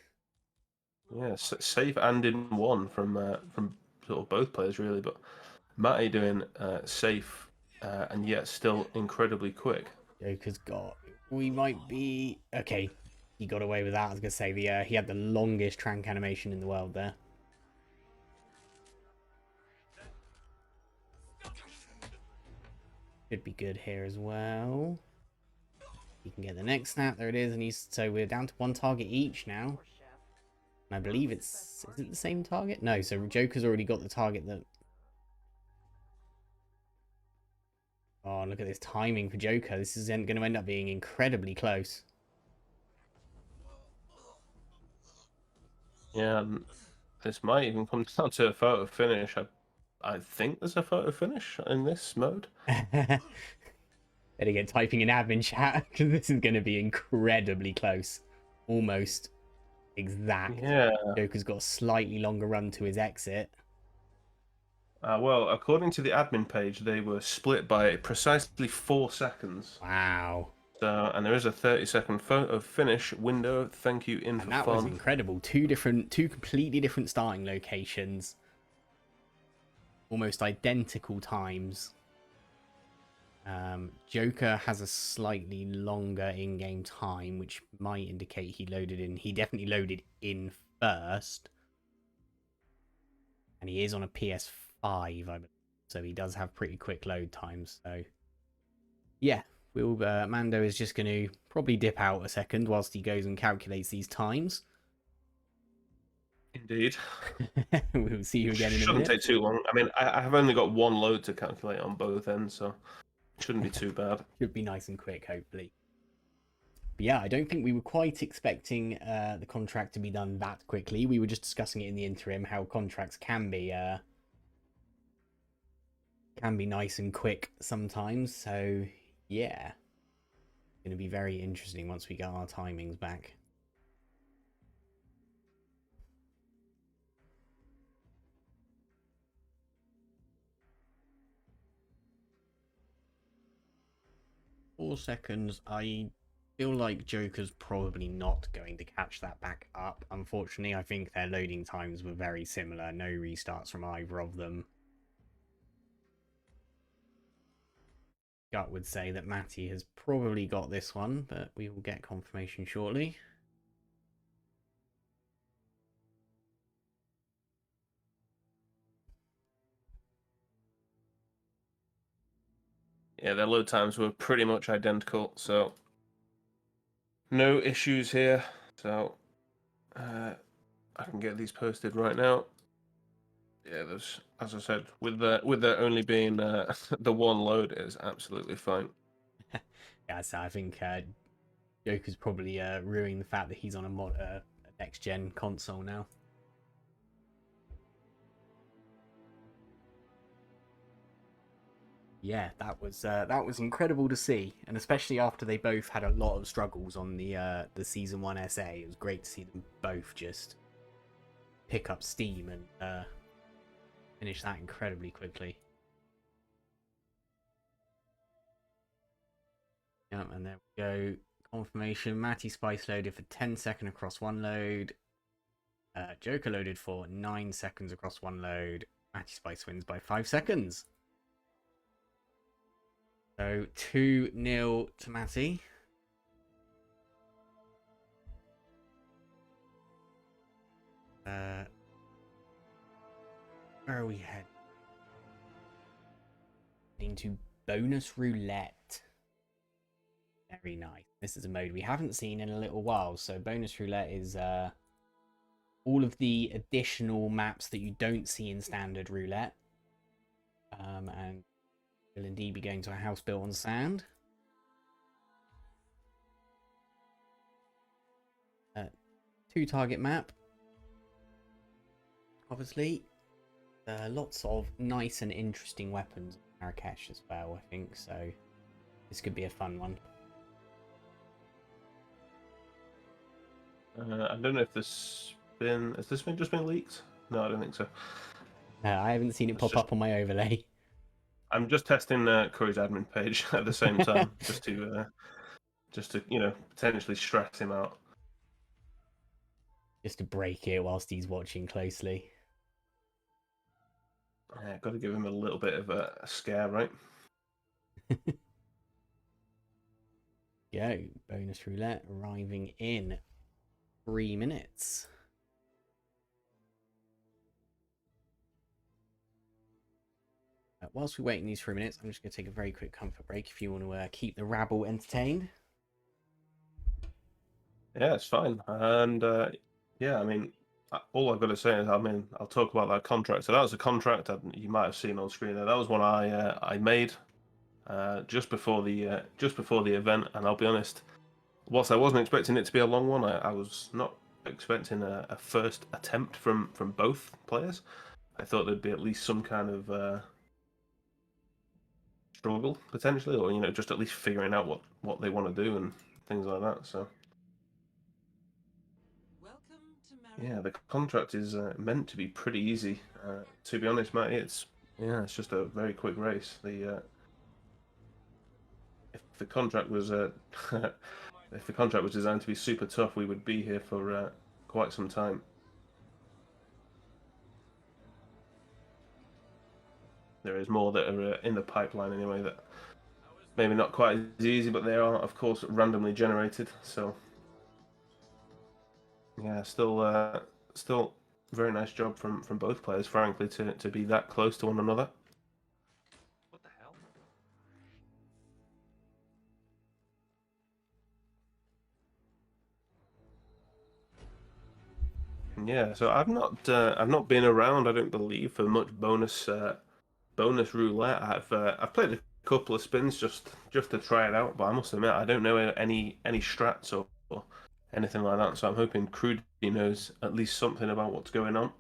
Yeah, safe and in one from sort of both players really, but Matty doing safe and yet still incredibly quick. Joker's got, we might be okay. He got away with that. I was gonna say he had the longest trank animation in the world there. Should be good here as well. He can get the next snap. There it is, and so we're down to 1 target each now. And I believe is it the same target? No, so Joker's already got the target that. Oh, look at this timing for Jokerj. This is going to end up being incredibly close. Yeah, this might even come down to a photo finish. I think there's a photo finish in this mode. Better get typing in admin chat, because this is going to be incredibly close. Almost exact. Yeah. Joker's got a slightly longer run to his exit. Well, according to the admin page, they were split by precisely 4 seconds. Wow. So, and there is a 30-second photo finish window. Thank you, And that was incredible. 2 completely different starting locations. Almost identical times. Jokerj has a slightly longer in-game time, which might indicate he definitely loaded in first. And he is on a PS5, I believe. So he does have pretty quick load times. So yeah, Mando is just going to probably dip out a second whilst he goes and calculates these times. Indeed. We'll see you again in a Shouldn't minute. take too long. I mean, I have only got one load to calculate on both ends, so it shouldn't be too bad. Should be nice and quick, hopefully. But yeah, I don't think we were quite expecting the contract to be done that quickly. We were just discussing it in the interim, how contracts can be nice and quick sometimes. So yeah, it's going to be very interesting once we get our timings back. .4 seconds. I feel like Joker's probably not going to catch that back up. Unfortunately, I think their loading times were very similar. No restarts from either of them. Gut would say that Matty has probably got this one, but we will get confirmation shortly. Yeah, their load times were pretty much identical, so no issues here. So I can get these posted right now. Yeah, there's, as I said, with there only being the one load, it is absolutely fine. Yeah, so I think Joker's probably ruining the fact that he's on a next gen console now. Yeah, that was incredible to see, and especially after they both had a lot of struggles on the season 1 SA. It was great to see them both just pick up steam and finish that incredibly quickly. Yep, and there we go. Confirmation. MattySpice loaded for 10 seconds across one load. Joker loaded for 9 seconds across one load. MattySpice wins by 5 seconds. So 2-0 to Matty. Where are we heading? Into bonus roulette. Very nice. This is a mode we haven't seen in a little while. So bonus roulette is all of the additional maps that you don't see in standard roulette. And we'll indeed be going to a house built on sand. Two target map. Obviously. Lots of nice and interesting weapons in Marrakesh as well, I think. So this could be a fun one. I don't know if has this been just been leaked? No, I don't think so. I haven't seen it pop up on my overlay. I'm just testing Curry's admin page at the same time, just to potentially stress him out. Just to break it whilst he's watching closely. Yeah, got to give him a little bit of a scare, right? Go. Bonus roulette arriving in 3 minutes. Whilst we wait in these 3 minutes, I'm just going to take a very quick comfort break if you want to keep the rabble entertained. Yeah, it's fine. And yeah, I mean, all I've got to say is, I mean, I'll talk about that contract. So that was a contract that you might have seen on screen there. That was one I made just before the event. And I'll be honest, whilst I wasn't expecting it to be a long one, I was not expecting a first attempt from both players. I thought there'd be at least some kind of struggle potentially, or just at least figuring out what they want to do and things like that. So yeah, the contract is meant to be pretty easy. To be honest, Matty, it's just a very quick race. If the contract was if the contract was designed to be super tough, we would be here for quite some time. There is more that are in the pipeline anyway that maybe not quite as easy, but they are, of course, randomly generated. So yeah, still very nice job from both players, frankly, to be that close to one another. What the hell? Yeah, so I've not been around, I don't believe, for much bonus roulette. I've played a couple of spins just to try it out, but I must admit I don't know any strats or anything like that. So I'm hoping Crudy knows at least something about what's going on.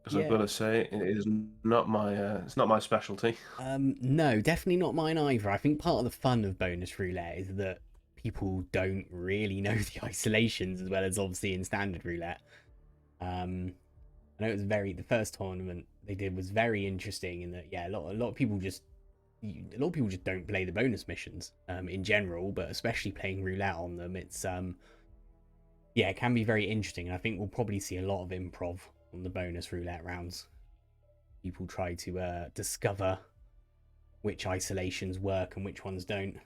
Because I've got Yeah. to say, it is not my it's not my specialty. No, definitely not mine either. I think part of the fun of bonus roulette is that people don't really know the isolations as well as obviously in standard roulette. I know it was the first tournament they did was very interesting in that yeah, a lot of people just don't play the bonus missions in general, but especially playing roulette on them, it's yeah, it can be very interesting. And I think we'll probably see a lot of improv on the bonus roulette rounds. People try to discover which isolations work and which ones don't.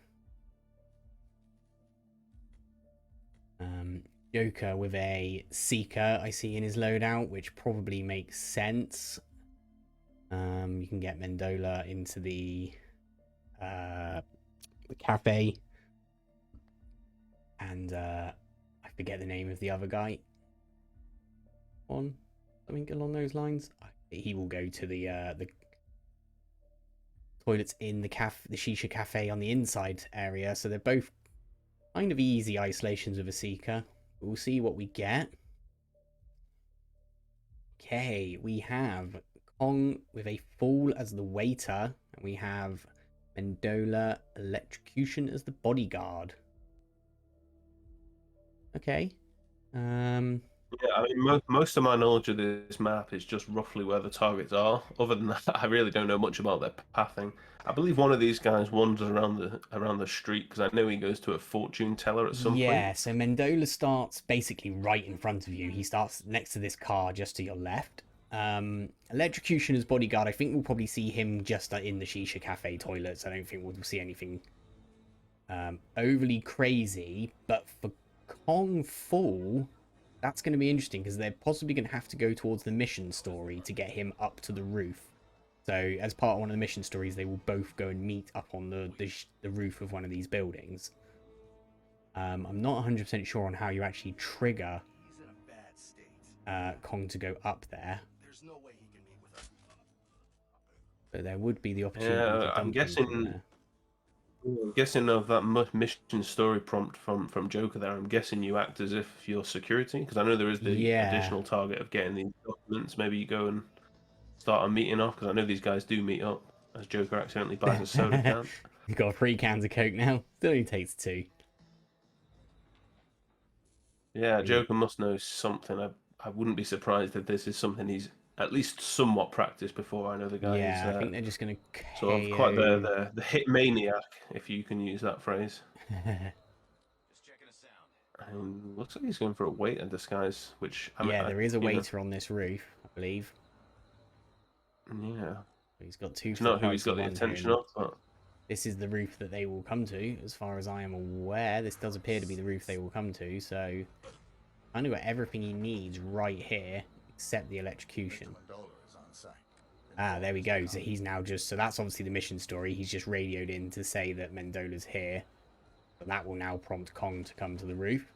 Joker with a Seeker I see in his loadout, which probably makes sense. You can get Mendola into the cafe, and I forget the name of the other guy. Something along those lines. He will go to the toilets in the shisha cafe on the inside area. So they're both kind of easy isolations with a Seeker. We'll see what we get. Okay, we have Kong with a Fool as the waiter, and we have Mendola Electrocution as the bodyguard. Okay. Yeah, I mean, most of my knowledge of this map is just roughly where the targets are. Other than that, I really don't know much about their pathing. I believe one of these guys wanders around the street because I know he goes to a fortune teller at some Yeah, point. so Mendola starts basically right in front of you. He starts next to this car just to your left. Electrocution as bodyguard, I think we'll probably see him just in the Shisha Cafe toilets. I don't think we'll see anything overly crazy. But for Kong Full, that's going to be interesting because they're possibly going to have to go towards the mission story to get him up to the roof. So as part of one of the mission stories, they will both go and meet up on the roof of one of these buildings. I'm not 100% sure on how you actually trigger Kong to go up there. But there would be the opportunity to Yeah, dump him from there. I'm guessing of that mission story prompt from Joker there. I'm guessing you act as if you're security because I know there is the Yeah. additional target of getting these documents. Maybe you go and start a meeting off because I know these guys do meet up as Joker accidentally buys a soda can. You've got 3 cans of Coke now. Still only takes 2. Yeah, Joker must know something. I wouldn't be surprised if this is something he's at least somewhat practiced before. I know the guy Yeah, is I think they're just going to sort of quite the hit maniac, if you can use that phrase. Just checking a sound. And looks like he's going for a waiter disguise, which Yeah, there is a you know, waiter on this roof, I believe. yeah, He's got 2 it's for the not who he's price of got the 1 attention here. of, but This is the roof that they will come to, as far as I am aware. This does appear to be the roof they will come to, so kind of got everything he needs right here, except the electrocution. Ah, there we go. So he's now just... So that's obviously the mission story. He's just radioed in to say that Mendola's here. But that will now prompt Kong to come to the roof.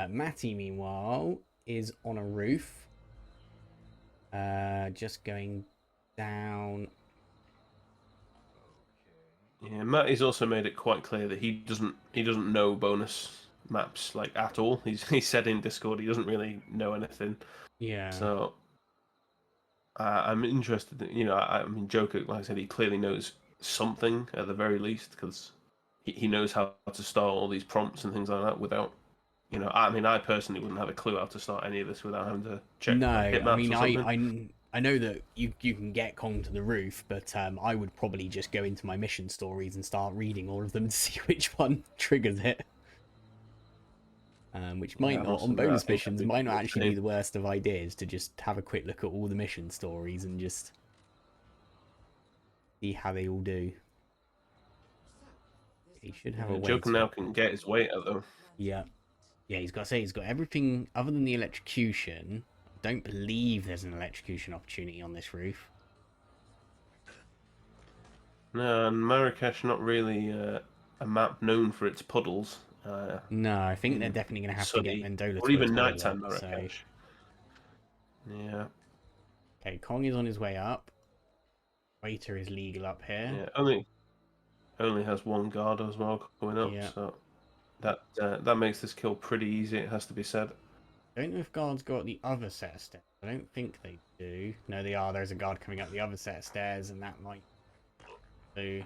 Matty, meanwhile, is on a roof. Just going down... yeah, Matty's also made it quite clear that he doesn't know bonus maps like at all. He said in Discord he doesn't really know anything. Yeah. So I'm interested. I mean, Joker, like I said, he clearly knows something at the very least because he knows how to start all these prompts and things like that without. I mean, I personally wouldn't have a clue how to start any of this without having to check No, hit I maps mean, or something. I know that you can get Kong to the roof, but I would probably just go into my mission stories and start reading all of them to see which one triggers it. Which might I not, must on admit, I bonus think missions, I'd might do not the actually be same. the worst of ideas to just have a quick look at all the mission stories and just see how they all do. He should have a Joker waiter. now can get his weight out though. Yeah. Yeah, he's got everything other than the electrocution. I don't believe there's an electrocution opportunity on this roof. No, and Marrakesh not really a map known for its puddles. No, I think they're In definitely going to have to get sunny Mendola or to a even toilet. nighttime So Marrakesh. Yeah. Okay, Kong is on his way up. Waiter is legal up here. Yeah. Only has one guard as well coming up, Yeah. so that makes this kill pretty easy. It has to be said. Don't know if guards got the other set of stairs. I don't think they do. No, they are. There's a guard coming up the other set of stairs, and that might do.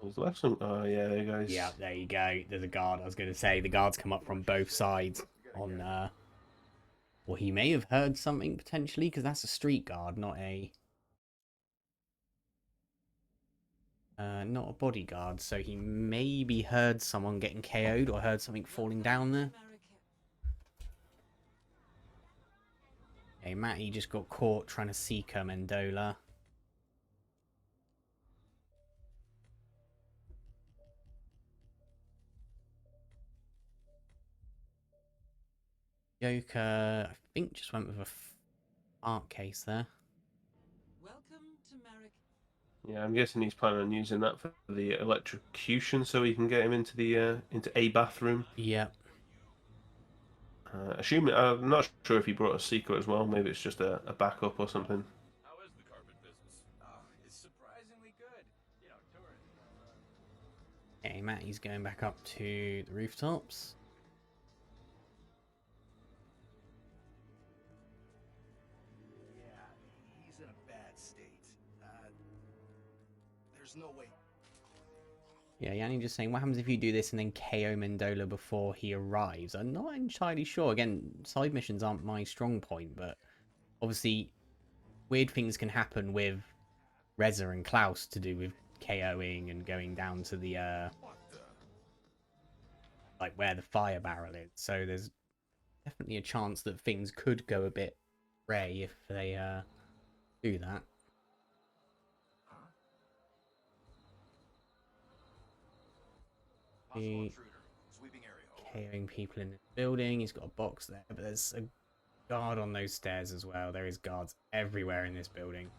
He's left some. Oh yeah, there goes. Yeah, there you go. There's a guard. I was going to say the guards come up from both sides on. Well, he may have heard something potentially because that's a street guard, not a bodyguard. So he maybe heard someone getting KO'd or heard something falling down there. Okay, Matty just got caught trying to seeker Mendola. Joker, I think, just went with a art case there. Welcome to Merrick. Yeah, I'm guessing he's planning on using that for the electrocution, so he can get him into a bathroom. Yep. Assuming I'm not sure if he brought a secret as well. Maybe it's just a backup or something. How is the carpet business? Oh, it's surprisingly good. You know, tourists. Okay, Matty's going back up to the rooftops. Yeah, he's in a bad state. There's no way. Yeah, Yanni just saying, what happens if you do this and then KO Mendola before he arrives? I'm not entirely sure. Again, side missions aren't my strong point, but obviously weird things can happen with Reza and Klaus to do with KOing and going down to the, like where the fire barrel is. So there's definitely a chance that things could go a bit Ray if they do that. He KOing people in the building. He's got a box there, but there's a guard on those stairs as well. There is guards everywhere in this building.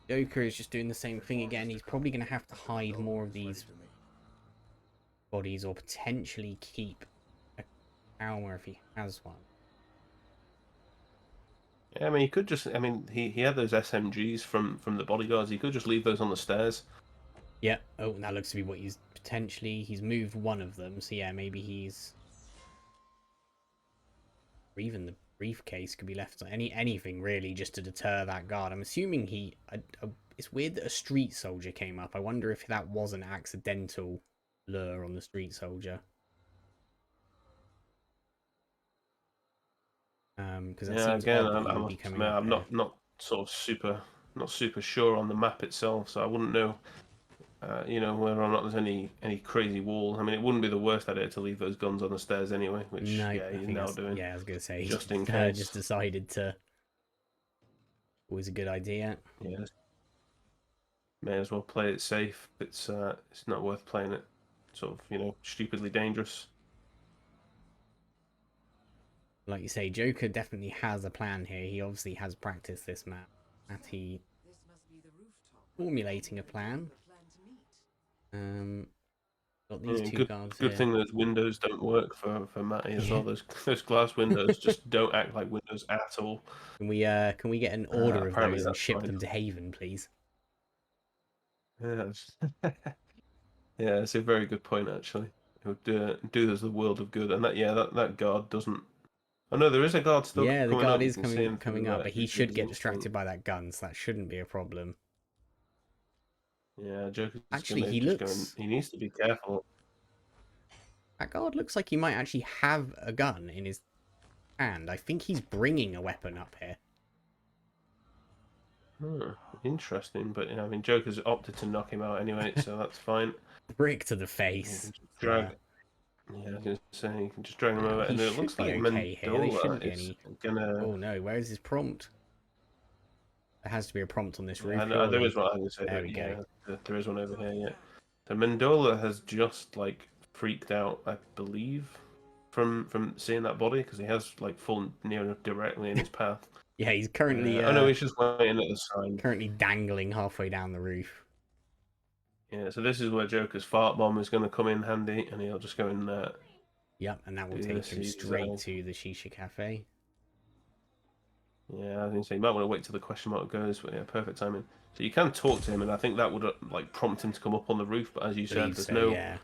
Joker is just doing the same thing again. He's probably going to have to hide more of these bodies or potentially keep a camera if he has one. Yeah, I mean, he could just. I mean, he had those SMGs from the bodyguards. He could just leave those on the stairs. Yeah. Oh, and that looks to be what he's potentially. He's moved one of them. So yeah, maybe he's. Or even the briefcase could be left on anything really just to deter that guard. I'm assuming he. It's weird that a street soldier came up. I wonder if that was an accidental lure on the street soldier. Because Yeah, again, I'm not sort of super sure on the map itself, so I wouldn't know. You know, whether or not there's any crazy wall. I mean, it wouldn't be the worst idea to leave those guns on the stairs anyway, which no, yeah, he's now doing. Yeah, I was gonna say just in case. just decided to. Always a good idea. Yeah, may as well play it safe. It's not worth playing it sort of stupidly dangerous. Like you say, Joker definitely has a plan here. He obviously has practiced this map. Matty This must be the rooftop. formulating a plan. The plan to meet. Got these Yeah, two guards good here. thing those windows don't work for Matty as well. Those glass windows just don't act like windows at all. Can we get an order of apparently those and that's ship fine. them to Haven, please? Yeah, yeah, it's a very good point actually. It would do us the world of good, and that guard doesn't. Oh no, there is a guard still. Yeah, the coming guard up. You is can see him coming through up, that. but he He's should get instant. distracted by that gun, so that shouldn't be a problem. Yeah, Joker's Actually, gonna he just go looks. he needs to be careful. That guard looks like he might actually have a gun in his hand. I think he's bringing a weapon up here. Interesting, but I mean, Joker's opted to knock him out anyway, so that's fine. Brick to the face. Drag. Yeah, I was gonna say you can just drag him over, He and it should looks be like okay here. There shouldn't Mendola be is any. gonna. Oh no, where is his prompt? There has to be a prompt on this roof. Yeah, there surely. is one. I was gonna say. There we go. There is one over here. Yeah. So Mendola has just like freaked out, I believe, from seeing that body because he has like fallen near enough directly in his path. Yeah, he's currently. Oh no, he's just waiting at the sign. Currently dangling halfway down the roof. Yeah, so this is where Joker's fart bomb is going to come in handy, and he'll just go and Yep, and that will do take this. him He's, straight to the Shisha Cafe. yeah, I was going to say you might want to wait till the question mark goes, but yeah, perfect timing. So you can talk to him, and I think that would like prompt him to come up on the roof. But as you said, Believe there's so, no yeah.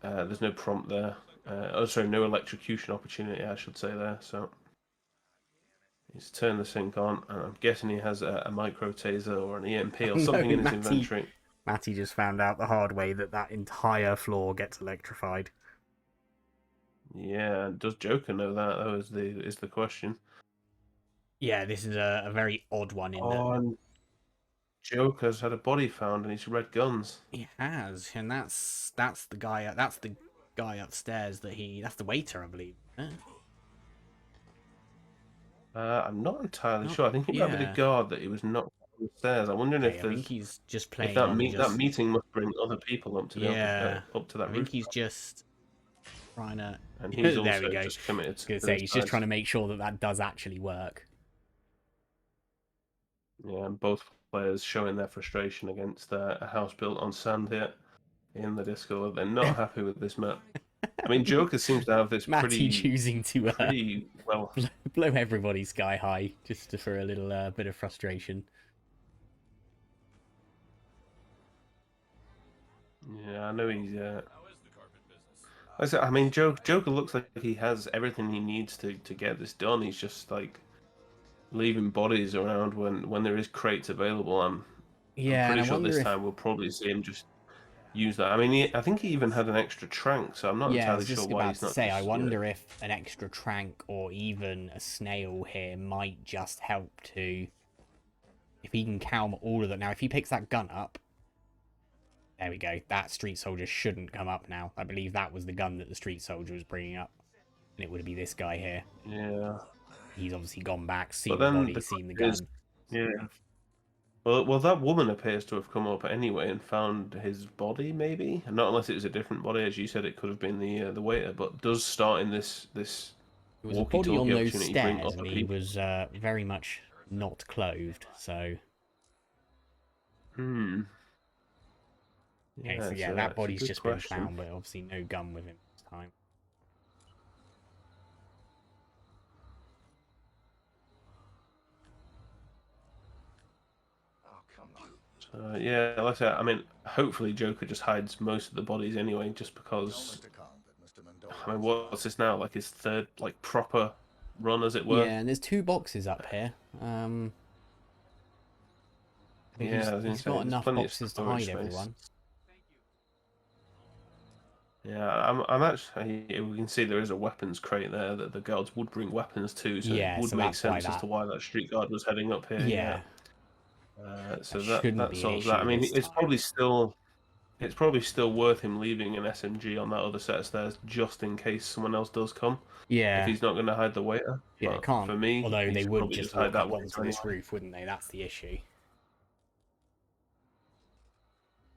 there's no prompt there. Oh, sorry, no electrocution opportunity, I should say there. So he's turned the sink on, and I'm guessing he has a micro taser or an EMP or No, something in his Matty- inventory. Matty just found out the hard way that that entire floor gets electrified. Yeah, does Joker know that? That was the question. Yeah, this is a very odd one in that Oh, and Joker's had a body found, and he's red guns. he has, and that's the guy. That's the guy upstairs that's the waiter, I believe. I'm not entirely Not- sure. I think it might be the yeah. guard that he was knocked down the stairs. I'm wondering Okay, if I think there's he's just if playing on that meeting must bring other people up to yeah. up to that I roof, think he's just trying to. and he's There also we go. just committed I was gonna to say he's just suicide. trying to make sure that that does actually work. Yeah, and both players showing their frustration against a house built on sand here in the Discord. They're not happy with this map. I mean, Joker seems to have this Matty choosing to pretty well. blow everybody sky high just for a little bit of frustration. Yeah, I know he's. Like I said, I mean, Joker looks like he has everything he needs to get this done. He's just like leaving bodies around when there is crates available. I'm Yeah, and pretty I sure wonder this if time we'll probably see him just use that. I mean, I think he even had an extra trank, so I'm not yeah, I entirely was sure just why about he's to not say. just. I wonder if an extra trank or even a snail here might just help to, if he can calm all of them. Now, if he picks that gun up, there we go. That street soldier shouldn't come up now. I believe that was the gun that the street soldier was bringing up, and it would be this guy here. Yeah, He's obviously gone back, but seen the then body, seen the gun. yeah. Well, that woman appears to have come up anyway and found his body, maybe. Not unless it was a different body, as you said, it could have been the waiter. But does start in this It was a body walkie-talkie on those opportunity bring stairs, other and he people? was very much not clothed. So, Hmm. okay, Yeah, so yeah, that it's a body's good just been question. found, but obviously no gun with him this time. Oh, come on. Yeah, like I said, I mean, hopefully Joker just hides most of the bodies anyway, just because. I mean, what's this now? Like his third, like proper run, as it were. Yeah, and there's 2 boxes up here. But Yeah, I was gonna he's say, got there's enough plenty of boxes to storage hide space. everyone. Yeah, I'm actually. We can see there is a weapons crate there that the guards would bring weapons to, so Yeah, it would so make that's why sense as that. to why that street guard was heading up here. Yeah, So that shouldn't that be an solves that. I issue mean, this it's time. probably still worth him leaving an SMG on that other set of stairs just in case someone else does come. Yeah, If he's not going to hide the waiter. yeah, But it can't. for me, Although he they should would probably just hide walk that up waiter onto this anyway. roof, wouldn't they? That's the issue.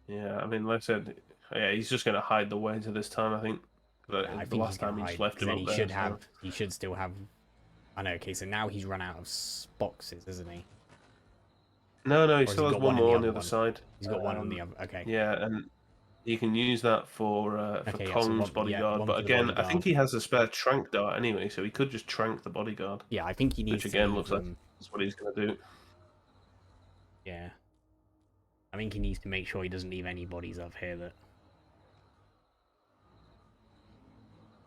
Yeah, I mean, like I said, yeah, he's just going to hide the waiter this time, I think. But Yeah, I the think last he's gonna time he hide just left because him then up he there. should have. He should still have. I know. Okay, so now he's run out of boxes, isn't he? No, he Or has still he has got one one in more the on the other other one? side. He's got one on the other. Okay. Yeah, and you can use that for Okay, yeah, so Kong's one, yeah, bodyguard. one But for the again, I think bodyguard. he has a spare trank dart anyway, so he could just trank the bodyguard. Yeah, I think he needs Which to again leave looks like them. that's what he's going to do. Yeah, I think he needs to make sure he doesn't leave any bodies up here that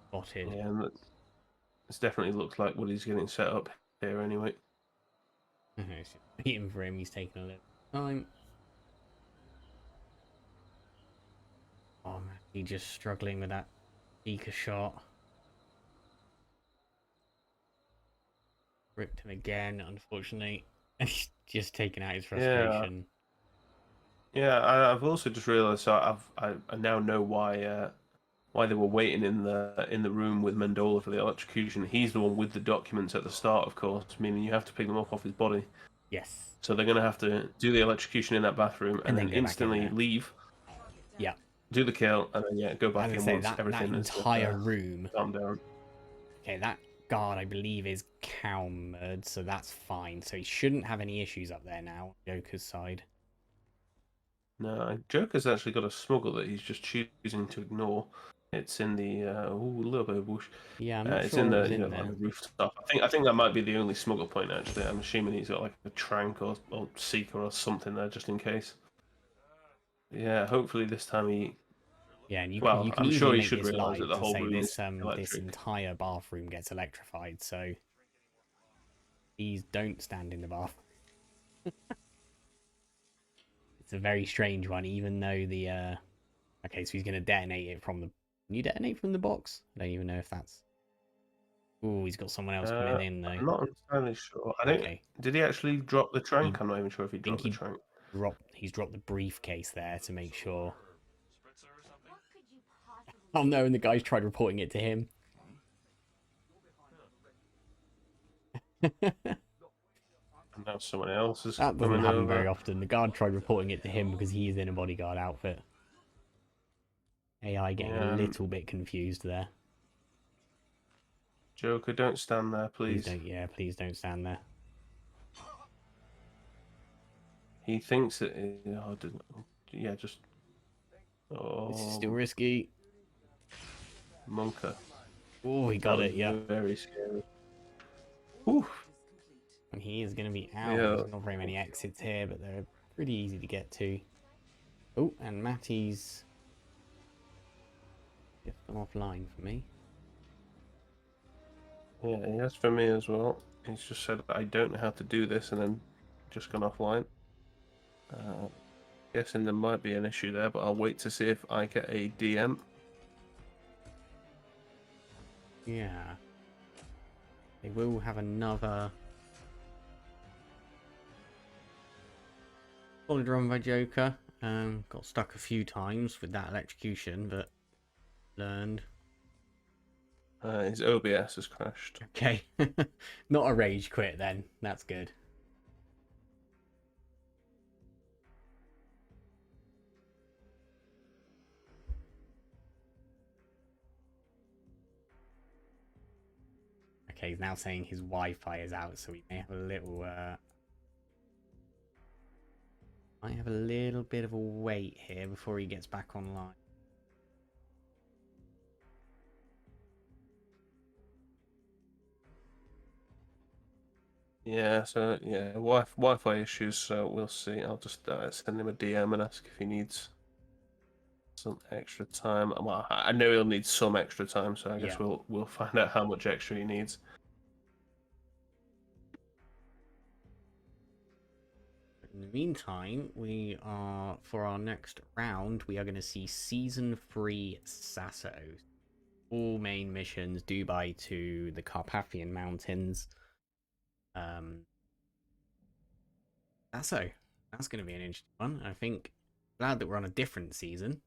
spotted. Yeah, and this definitely looks like what he's getting set up here anyway. Okay, so waiting for him. He's taking a little time. Oh man, he's just struggling with that Eka shot. Ripped him again, unfortunately. And he's just taken out his frustration. Yeah, I've also just realised. So I now know why they were waiting in the room with Mendola for the electrocution. He's the one with the documents at the start, of course, meaning you have to pick them up off his body. Yes. So they're going to have to do the electrocution in that bathroom and then then go back in instantly there. leave, Yeah. do the kill, and then go back As I in say, once that everything is entire room. calmed down. Okay, that guard I believe is Calmered, so that's fine. So he shouldn't have any issues up there now. Joker's side. No, Joker's actually got a smuggle that he's just choosing to ignore. It's in the ooh, a little bit of bush. Yeah, I'm not It's sure in what the was in like there. the rooftop. I think that might be the only smuggle point actually. I'm assuming he's got like a trank or seeker or something there just in case. Yeah, hopefully this time he. Yeah, and Well, you can I'm easily sure he make should this realise that live the to whole say room this is this electric. entire bathroom gets electrified, so please don't stand in the bath. It's a very strange one, even though the okay, so he's gonna detonate it from the. Can you detonate from the box? I don't even know if that's. Oh, he's got someone else coming in though. I'm not entirely sure. I don't. Okay, Did he actually drop the he trank? I'm not even sure if he think dropped the trank. he's dropped the briefcase there to make sure. Spritzer or something? What could you possibly Oh no, and the guy's tried reporting it to him. And now someone else is That doesn't coming happen over. very often. The guard tried reporting it to him because he is in a bodyguard outfit. AI getting a Yeah, little bit confused there. Joker, don't stand there, Please please. don't, yeah, please don't stand there. He thinks that. Oh, didn't. Yeah, just. This is still Oh, risky. Monka. Oh, he That got was it, yeah. very scary. Oof. And he is going to be out. Yeah. There's not very many exits here, but they're pretty easy to get to. Oh, and Matty's just gone offline for me. Yeah, he has for me as well. He's just said, I don't know how to do this, and then just gone offline. Guessing there might be an issue there, but I'll wait to see if I get a DM. Yeah. They will have another solid run by Joker. Got stuck a few times with that electrocution, but learned. His OBS has crashed. Okay. Not a rage quit then. That's good. Okay, he's now saying his Wi-Fi is out, so we may have a little might have a little bit of a wait here before he gets back online. Yeah, so yeah, Wi-Fi issues. So we'll see. I'll just send him a DM and ask if he needs some extra time. Well, I know he'll need some extra time, so I guess Yeah. we'll find out how much extra he needs. In the meantime, we are for our next round. We are going to see Season 3 Sasso. All main missions: Dubai to the Carpathian Mountains. Sasso. That's going to be an interesting one. I think glad that we're on a different season.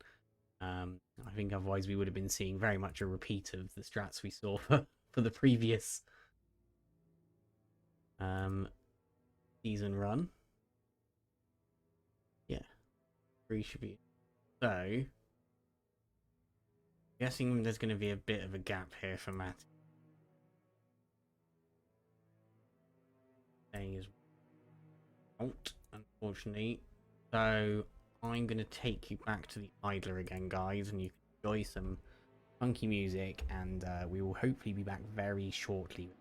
I think otherwise we would have been seeing very much a repeat of the strats we saw for the previous season run. Yeah, 3 should be. So, guessing there's going to be a bit of a gap here for Matt. Saying is out, unfortunately. So I'm going to take you back to the Idler again, guys, and you can enjoy some funky music, and we will hopefully be back very shortly.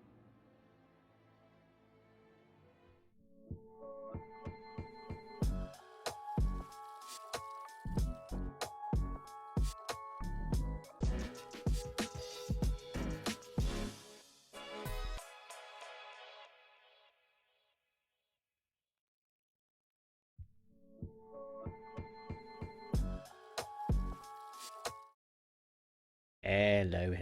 Hello.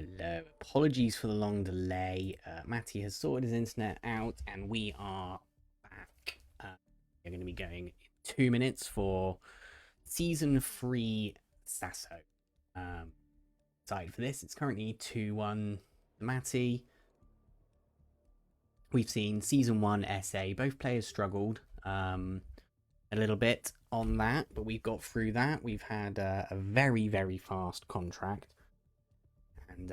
Apologies for the long delay. Matty has sorted his internet out, and we are back. We're going to be going in 2 minutes for Season 3 Sasso. Excited for this. It's currently 2-1 Matty. We've seen Season 1 SA. Both players struggled a little bit on that, but we've got through that. We've had a very, very fast contract. And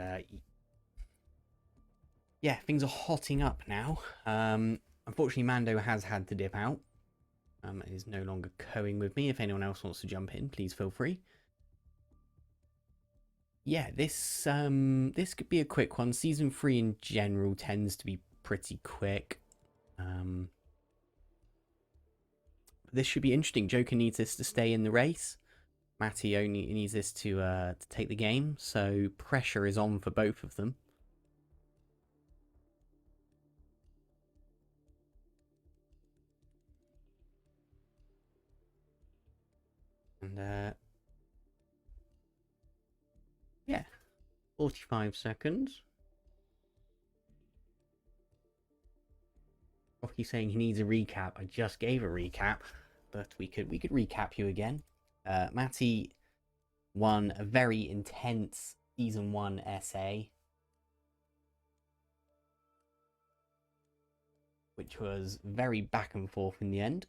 yeah, things are hotting up now. Unfortunately, Mando has had to dip out. Is no longer coing with me. If anyone else wants to jump in, please feel free. Yeah, this could be a quick one. Season 3 in general tends to be pretty quick. This should be interesting. Joker needs this to stay in the race. Matty only needs this to take the game, so pressure is on for both of them. And yeah, 45 seconds. Rocky saying he needs a recap. I just gave a recap, but we could recap you again. Matty won a very intense season 1 essay, which was very back and forth in the end.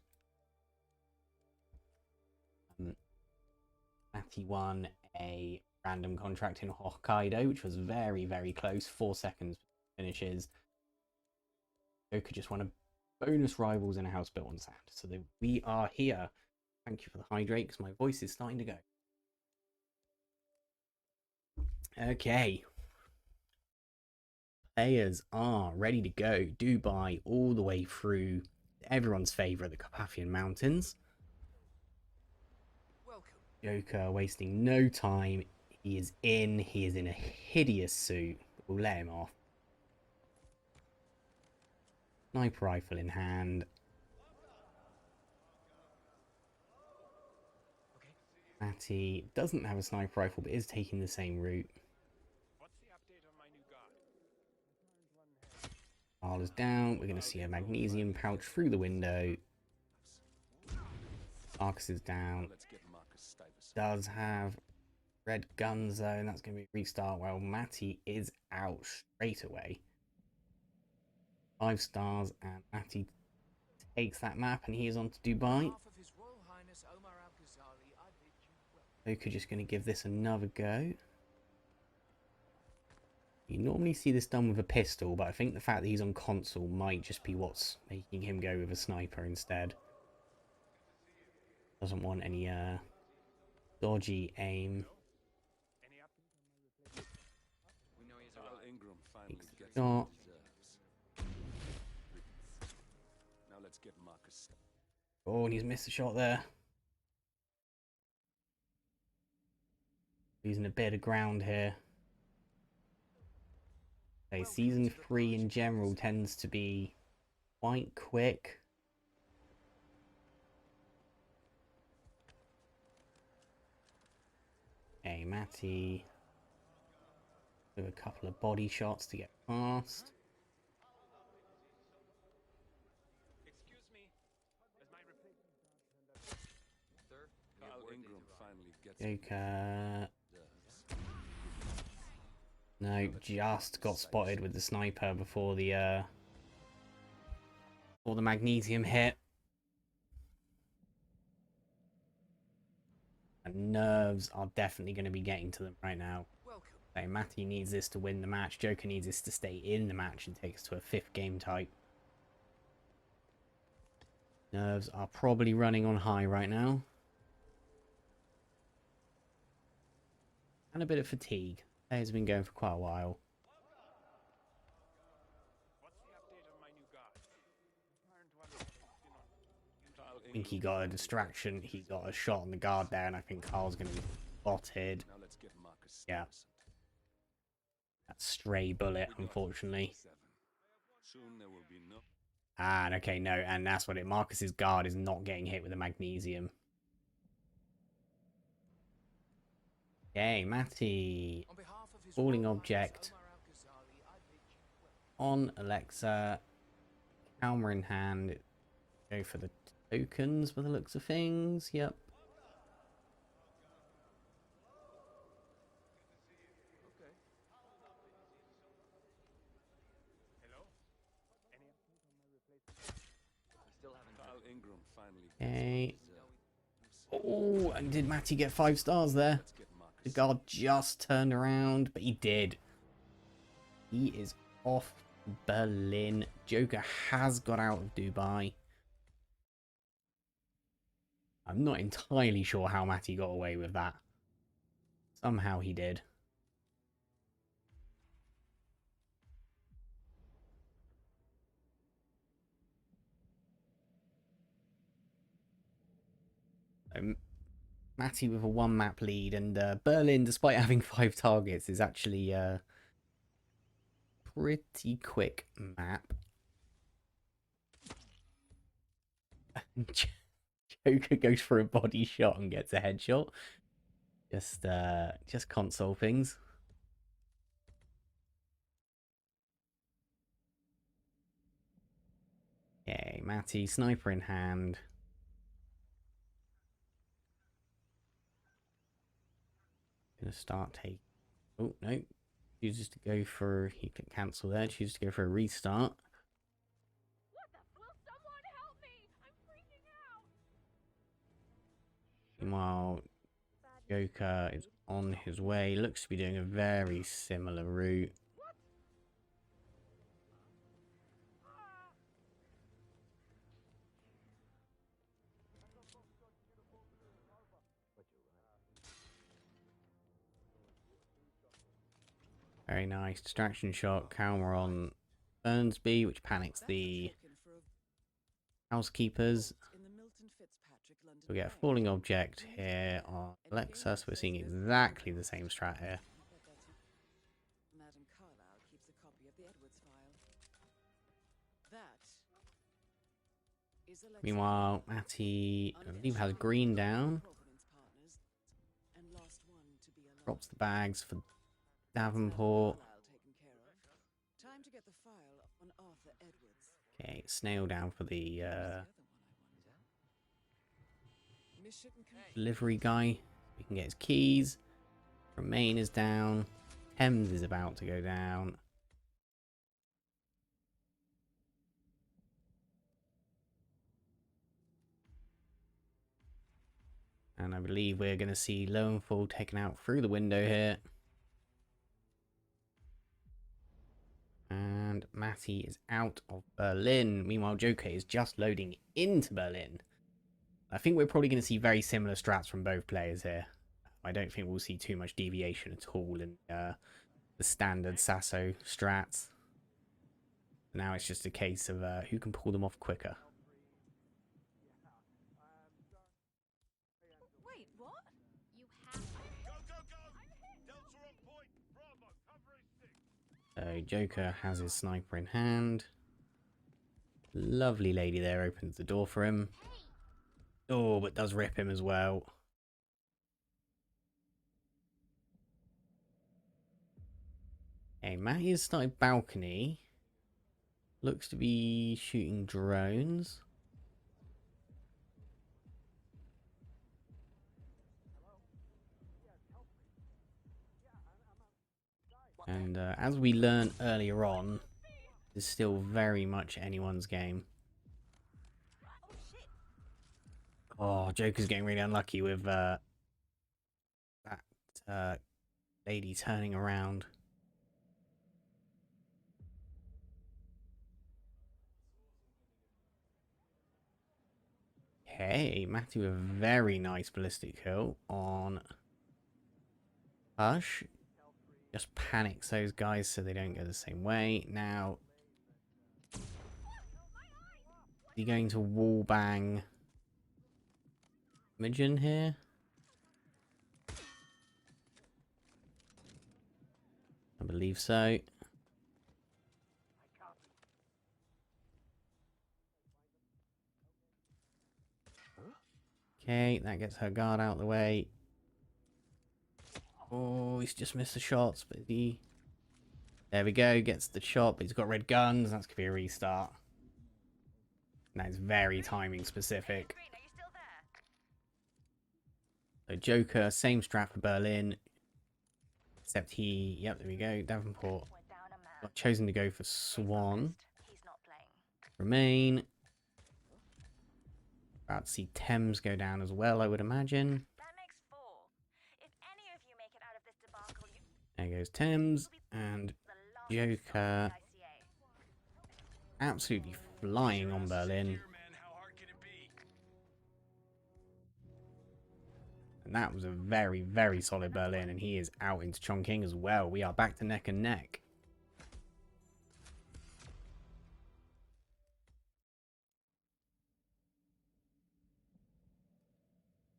Matty won a random contract in Hokkaido, which was very, very close. 4 seconds finishes. Joker just won a bonus rivals in a house built on sand. So we are here. Thank you for the hydrate, because my voice is starting to go. Okay. Players are ready to go. Dubai all the way through everyone's favourite, the Carpathian Mountains. Joker wasting no time. He is in. He is in a hideous suit. We'll let him off. Sniper rifle in hand. Matty doesn't have a sniper rifle, but is taking the same route. Arla's down. We're going to see a magnesium pouch through the window. Marcus is down. Does have red guns though, and that's going to be restart. Well, Matty is out straight away. 5 stars, and Matty takes that map, and he is on to Dubai. Joker just going to give this another go. You normally see this done with a pistol, but I think the fact that he's on console might just be what's making him go with a sniper instead. Doesn't want any dodgy aim. Shot. Oh, and he's missed the shot there. Losing a bit of ground here. Okay, season 3 in general tends to be quite quick. Okay, Matty do a couple of body shots to get past. Excuse me. As my replacement Sir, Joker. No, just got spotted with the sniper before the magnesium hit. And nerves are definitely going to be getting to them right now. Okay, Matty needs this to win the match. Joker needs this to stay in the match and take us to a 5th game type. Nerves are probably running on high right now. And a bit of fatigue. Players have been going for quite a while. what's the update on my new guard? I think he got a distraction. He got a shot on the guard there, and I think Carl's going to be spotted. Yeah. That stray bullet, unfortunately. And okay, no, and that's what it. Marcus's guard is not getting hit with a magnesium. Okay, Matty. Falling object. On Alexa. Camera in hand. Go for the tokens by the looks of things. Yep. Okay. Oh, and did Matty get 5 stars there? The guard just turned around, but he did. He is off Berlin. Joker has got out of Dubai. I'm not entirely sure how Matty got away with that. Somehow he did. Matty with a 1-map lead, and Berlin, despite having 5 targets, is actually a pretty quick map. Joker goes for a body shot and gets a headshot. Just console things. Okay, Matty, sniper in hand. Gonna start taking. Oh no! Chooses to go for. He can cancel there. Chooses to go for a restart. Meanwhile, Joker is on his way. Looks to be doing a very similar route. Very nice. Distraction shot. Camera on Burnsby, which panics the housekeepers. We get a falling object here on Alexa, so we're seeing exactly the same strat here. Madam Carlyle keeps a copy of the Edwards file. That is Alexa's Meanwhile, Matty, I believe, has green down. and lost one to be alone. Drops the bags for Davenport. Time to get the file on Arthur Edwards. Okay, snail down for the delivery guy. We can get his keys. Romain is down. Thames is about to go down. And I believe we're going to see Lowenfall taken out through the window here. And Matty is out of Berlin. Meanwhile, Joker is just loading into Berlin. I think we're probably going to see very similar strats from both players here. I don't think we'll see too much deviation at all in the standard Sasso strats. Now it's just a case of who can pull them off quicker. Wait, what? You have Go! Delta on point. Bravo, cover his six. So Joker has his sniper in hand. Lovely lady there opens the door for him. Oh, but does rip him as well. Okay, Matty has started balcony. Looks to be shooting drones. And as we learned earlier on, it's still very much anyone's game. Oh, Joker's getting really unlucky with that lady turning around. Okay, Matty with a very nice ballistic kill on Hush. Just panics those guys so they don't go the same way. Now, is he going to wall bang Imogen here? I believe so. Okay, that gets her guard out of the way. Oh, he's just missed the shots, but he... There we go, gets the shot, but he's got red guns. That's going to be a restart. That is very timing specific. So Joker, same strat for Berlin. Except he... Yep, there we go. Davenport got chosen to go for Swan. Remain. About to see Thames go down as well, I would imagine. There goes Thames, and Joker absolutely flying on Berlin. And that was a very, very solid Berlin, and he is out into Chongqing as well. We are back to neck and neck.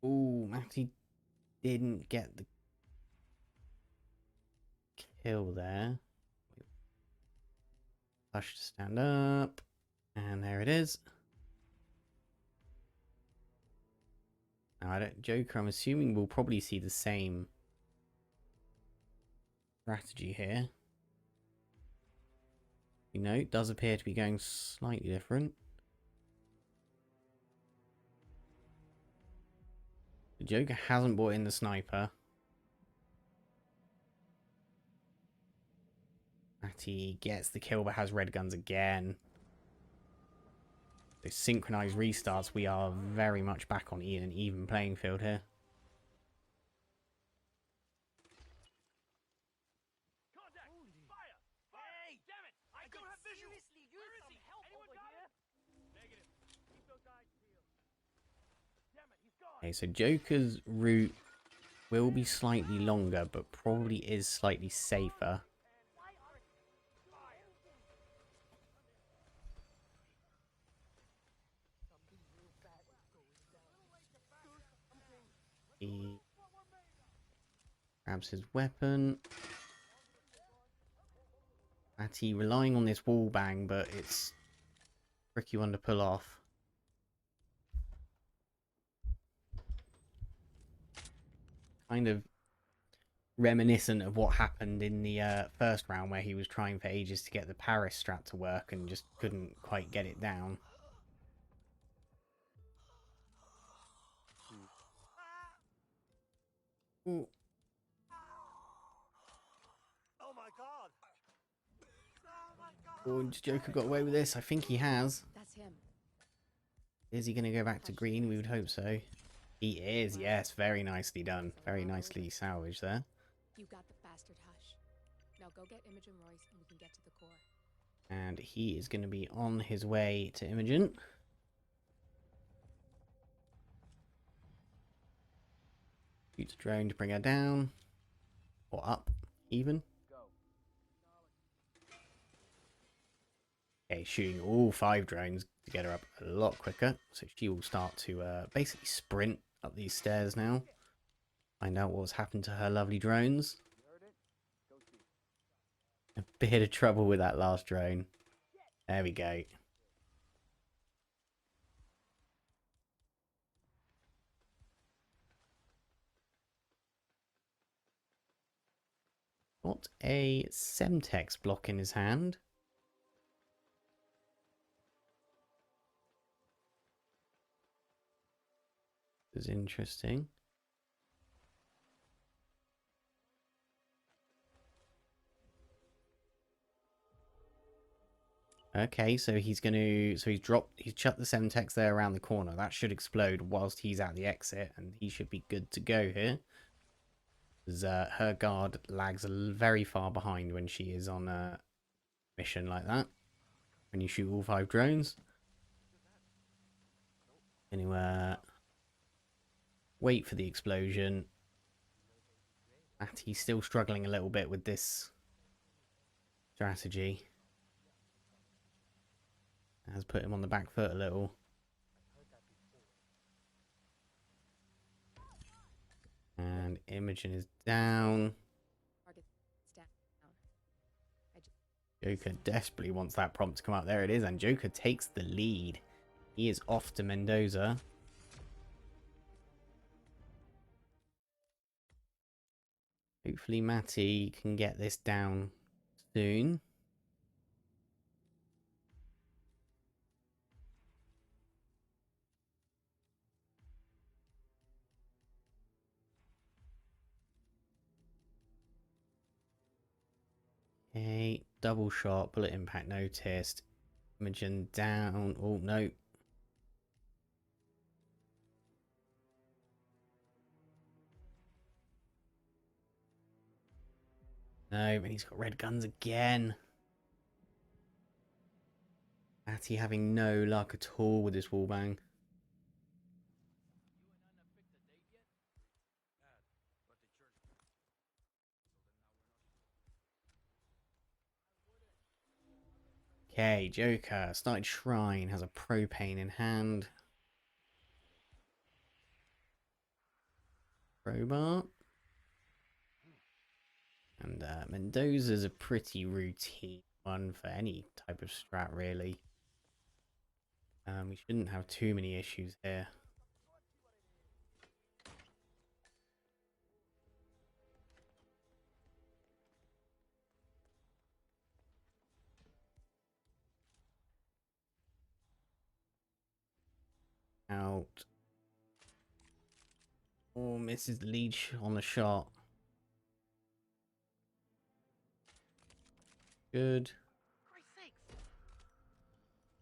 Ooh, Matty didn't get the kill there. Push to stand up. And there it is. Now, Joker, I'm assuming we'll probably see the same strategy here. You know, it does appear to be going slightly different. The Joker hasn't brought in the sniper. Matty gets the kill but has red guns again. Those synchronized restarts, we are very much back on an even playing field here. Okay, so Joker's route will be slightly longer, but probably is slightly safer. He grabs his weapon. Matty relying on this wall bang, but it's a tricky one to pull off. Kind of reminiscent of what happened in the first round, where he was trying for ages to get the Paris strat to work and just couldn't quite get it down. Ooh. Oh my god! Oh, has Joker got away with this? I think he has. That's him. Is he going to go back to green? We would hope so. He is, yes. Very nicely done. Very nicely salvaged there. You got the bastard hush. Now go get Imogen Royce and we can get to the core. And he is going to be on his way to Imogen. Shoots a drone to bring her down. Or up, even. Okay, shooting all 5 drones to get her up a lot quicker. So she will start to basically sprint up these stairs now. Find out what's happened to her lovely drones. A bit of trouble with that last drone. There we go. Got a Semtex block in his hand. This is interesting. Okay, so he's he's chucked the Semtex there around the corner. That should explode whilst he's at the exit, and he should be good to go here. Because her guard lags very far behind when she is on a mission like that. When you shoot all 5 drones. Anyway, wait for the explosion. Matty's still struggling a little bit with this strategy. Has put him on the back foot a little. And Imogen is down. Joker desperately wants that prompt to come out. There it is, and Joker takes the lead. He is off to Mendoza. Hopefully Matty can get this down soon. Okay, double shot, bullet impact noticed. Imogen down. Oh, no. No, and he's got red guns again. Matty having no luck at all with this wallbang. Okay, Joker started Shrine, has a propane in hand. Crowbar. And Mendoza's a pretty routine one for any type of strat, really. We shouldn't have too many issues here. Out. Oh, misses the lead on the shot. Good.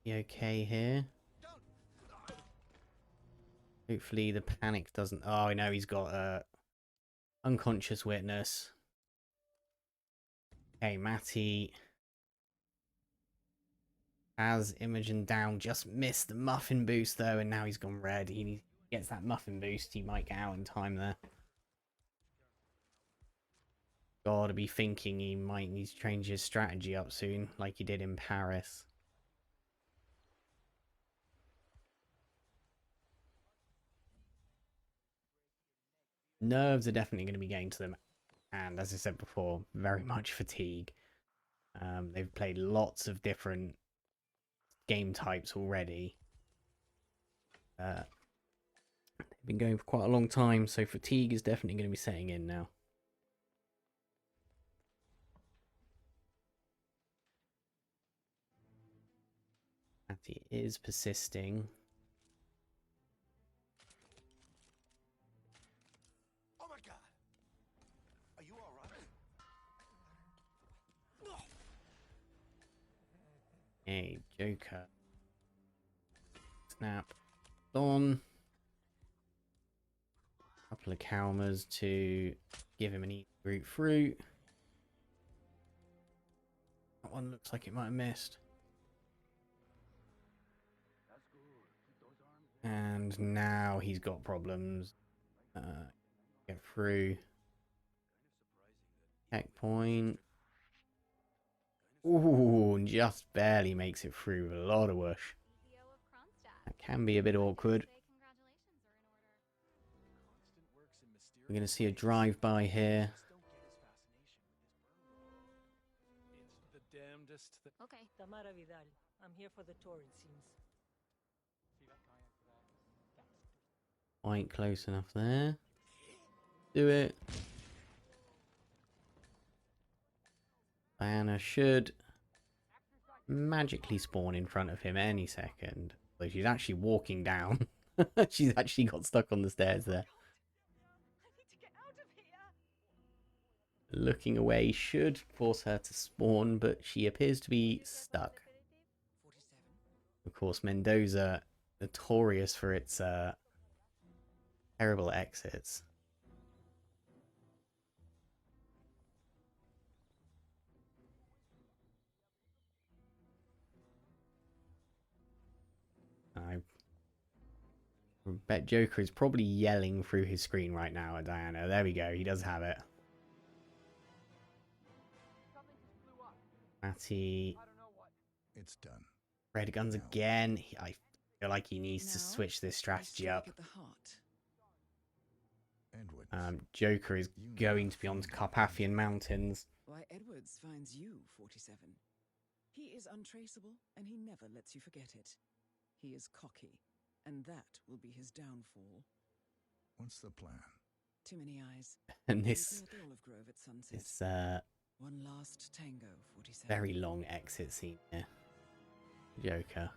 Be okay here. Hopefully the panic doesn't... Oh, I know he's got a unconscious witness. Okay, Matty has Imogen down. Just missed the muffin boost though, and now he's gone red. He gets that muffin boost. He might get out in time there. Gotta be thinking he might need to change his strategy up soon, like he did in Paris. Nerves are definitely going to be getting to them. And as I said before, very much fatigue. They've played lots of different game types already. They've been going for quite a long time, so fatigue is definitely going to be setting in now. Matty is persisting. Oh my god! Are you alright? Hey, Joker. Snap. On. Couple of Kalmas to give him an eat grapefruit. That one looks like it might have missed. And now he's got problems. Get through. Checkpoint. Ooh, just barely makes it through with a lot of whoosh. That can be a bit awkward. We're going to see a drive-by here. It's the damnedest thing. Okay. Tamara Vidal. I'm here for the tour, it seems. Quite close enough there. Do it. Diana should magically spawn in front of him any second. Though she's actually walking down. She's actually got stuck on the stairs there. I need to get out of here. Looking away should force her to spawn, but she appears to be stuck. 47. Of course, Mendoza, notorious for its terrible exits. I bet Joker is probably yelling through his screen right now at Diana. There we go, he does have it. Matty. It's done. Red guns again. I feel like he needs to Now, switch this strategy up. At the heart. Edward. Joker is going to be on the Carpathian Mountains. Why Edwards finds you, 47. He is untraceable, and he never lets you forget it. He is cocky, and that will be his downfall. What's the plan? Too many eyes. And Meet this me at the Olive Grove at sunset. is One last tango, 47. very long exit scene here. Joker.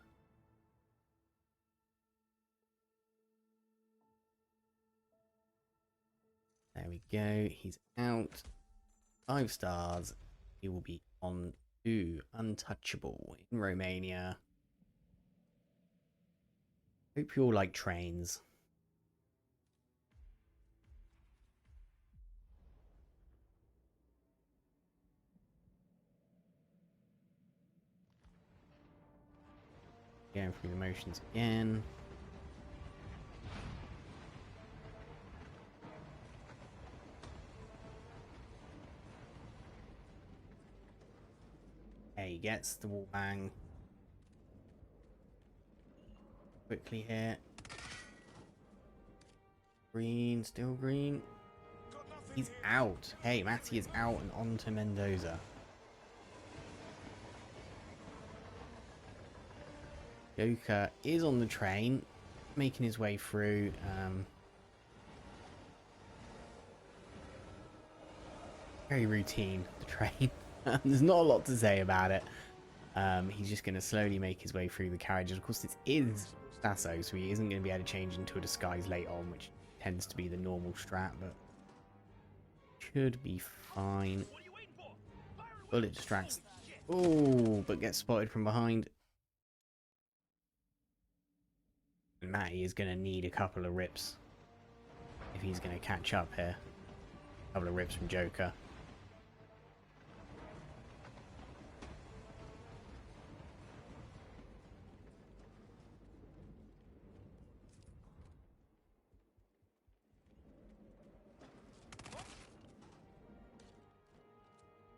There we go. He's out. 5 stars. He will be on to Untouchable in Romania. Hope you all like trains. Going through the motions again. Okay, he gets the wall bang. quickly here. Green, still green. He's out. Hey, Matty is out and on to Mendoza. Joker is on the train, making his way through. Very routine, the train. There's not a lot to say about it. He's just going to slowly make his way through the carriage. Of course, this is Sasso, so he isn't going to be able to change into a disguise late on, which tends to be the normal strat, but should be fine. Bullet distracts. Oh, but gets spotted from behind. And Matty is going to need a couple of rips if he's going to catch up here. A couple of rips from Joker.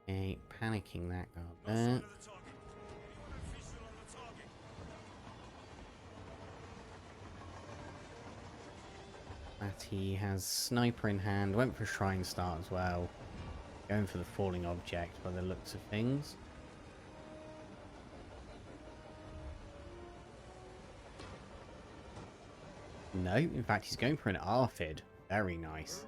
Okay, panicking that guard there. Matty has sniper in hand, went for Shrine Start as well. Going for the falling object by the looks of things. No, in fact he's going for an Arfid. Very nice.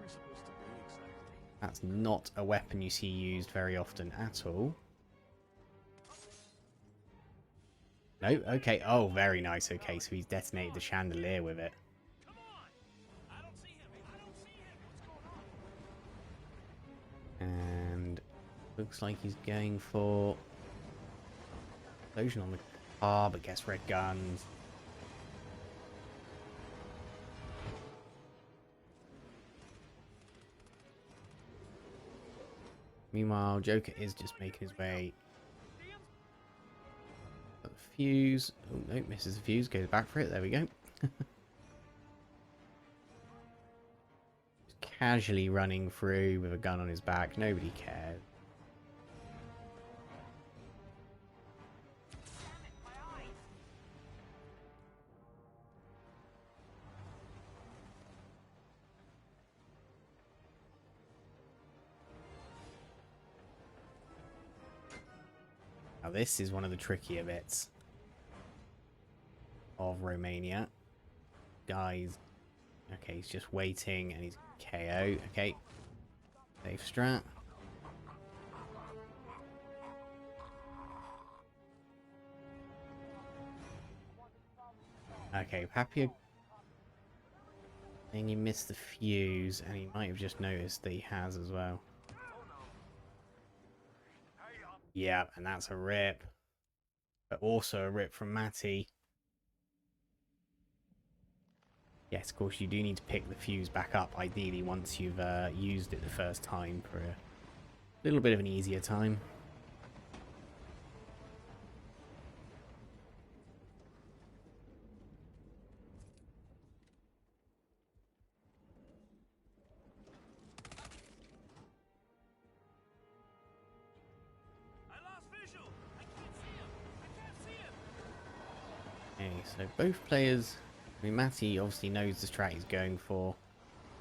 That's not a weapon you see used very often at all. No, okay. Oh, very nice. Okay, so he's detonated the chandelier with it. And looks like he's going for explosion on the car, but gets red guns. Meanwhile, Joker is just making his way. Got the fuse. Oh no, misses the fuse. Goes back for it. There we go. Just casually running through with a gun on his back. Nobody cares. Now this is one of the trickier bits of Romania. Guys, okay, he's just waiting and he's KO. Okay, safe strat. Okay, Papia. I think he missed the fuse and he might have just noticed that he has as well. Yeah, and that's a rip. But also a rip from Matty. Yes, of course, you do need to pick the fuse back up, ideally, once you've used it the first time for a little bit of an easier time. Okay, so both players, I mean, Matty obviously knows the strat he's going for.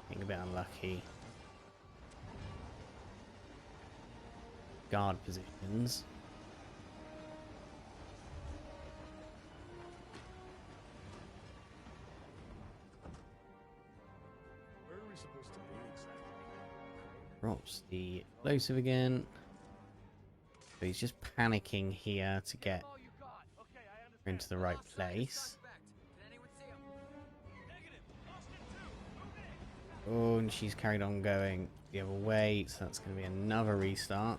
Being a bit unlucky. Guard positions. Where are we supposed to be exactly? Drops the explosive again. So he's just panicking here to get into the right place. Oh, and she's carried on going the other way, so that's going to be another restart.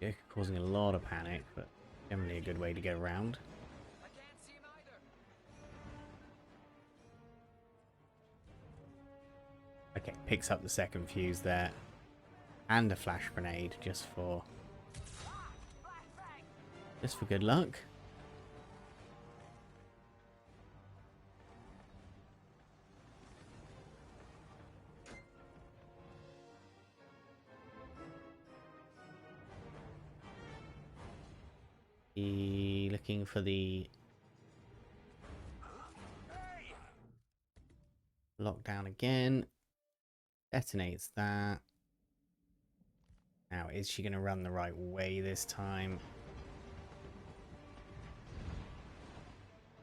Yeah, causing a lot of panic, but generally a good way to get around. Okay, picks up the second fuse there. And a flash grenade just for good luck. He looking for the lockdown again. Detonates that. Now, is she going to run the right way this time?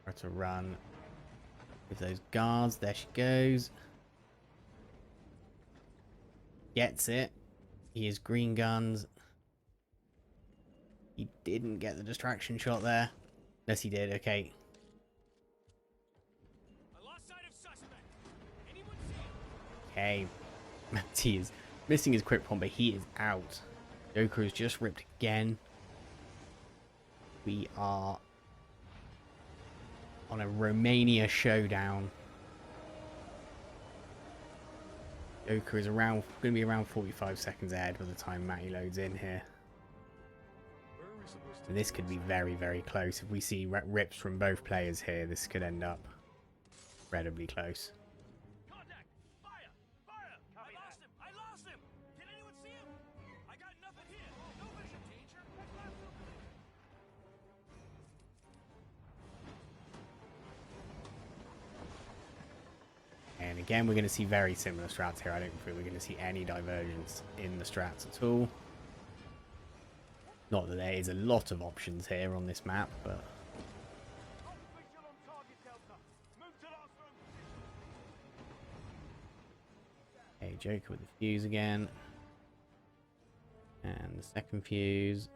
Or to run with those guards. There she goes. Gets it. He is green guns. He didn't get the distraction shot there. Yes, he did. Okay. Okay. Matty is missing his quick bomb, but he is out. Jokerj is just ripped again. We are on a Romania showdown. Jokerj is going to be around 45 seconds ahead by the time Matty loads in here. And this could be very, very close. If we see rips from both players here, this could end up incredibly close. Contact! Fire! Fire! I lost him! I lost him! Can anyone see him? I got nothing here! No vision, teacher! I lost him! And again, we're going to see very similar strats here. I don't feel we're going to see any divergence in the strats at all. Not that there is a lot of options here on this map, but... Okay, Jokerj with the fuse again. And the second fuse.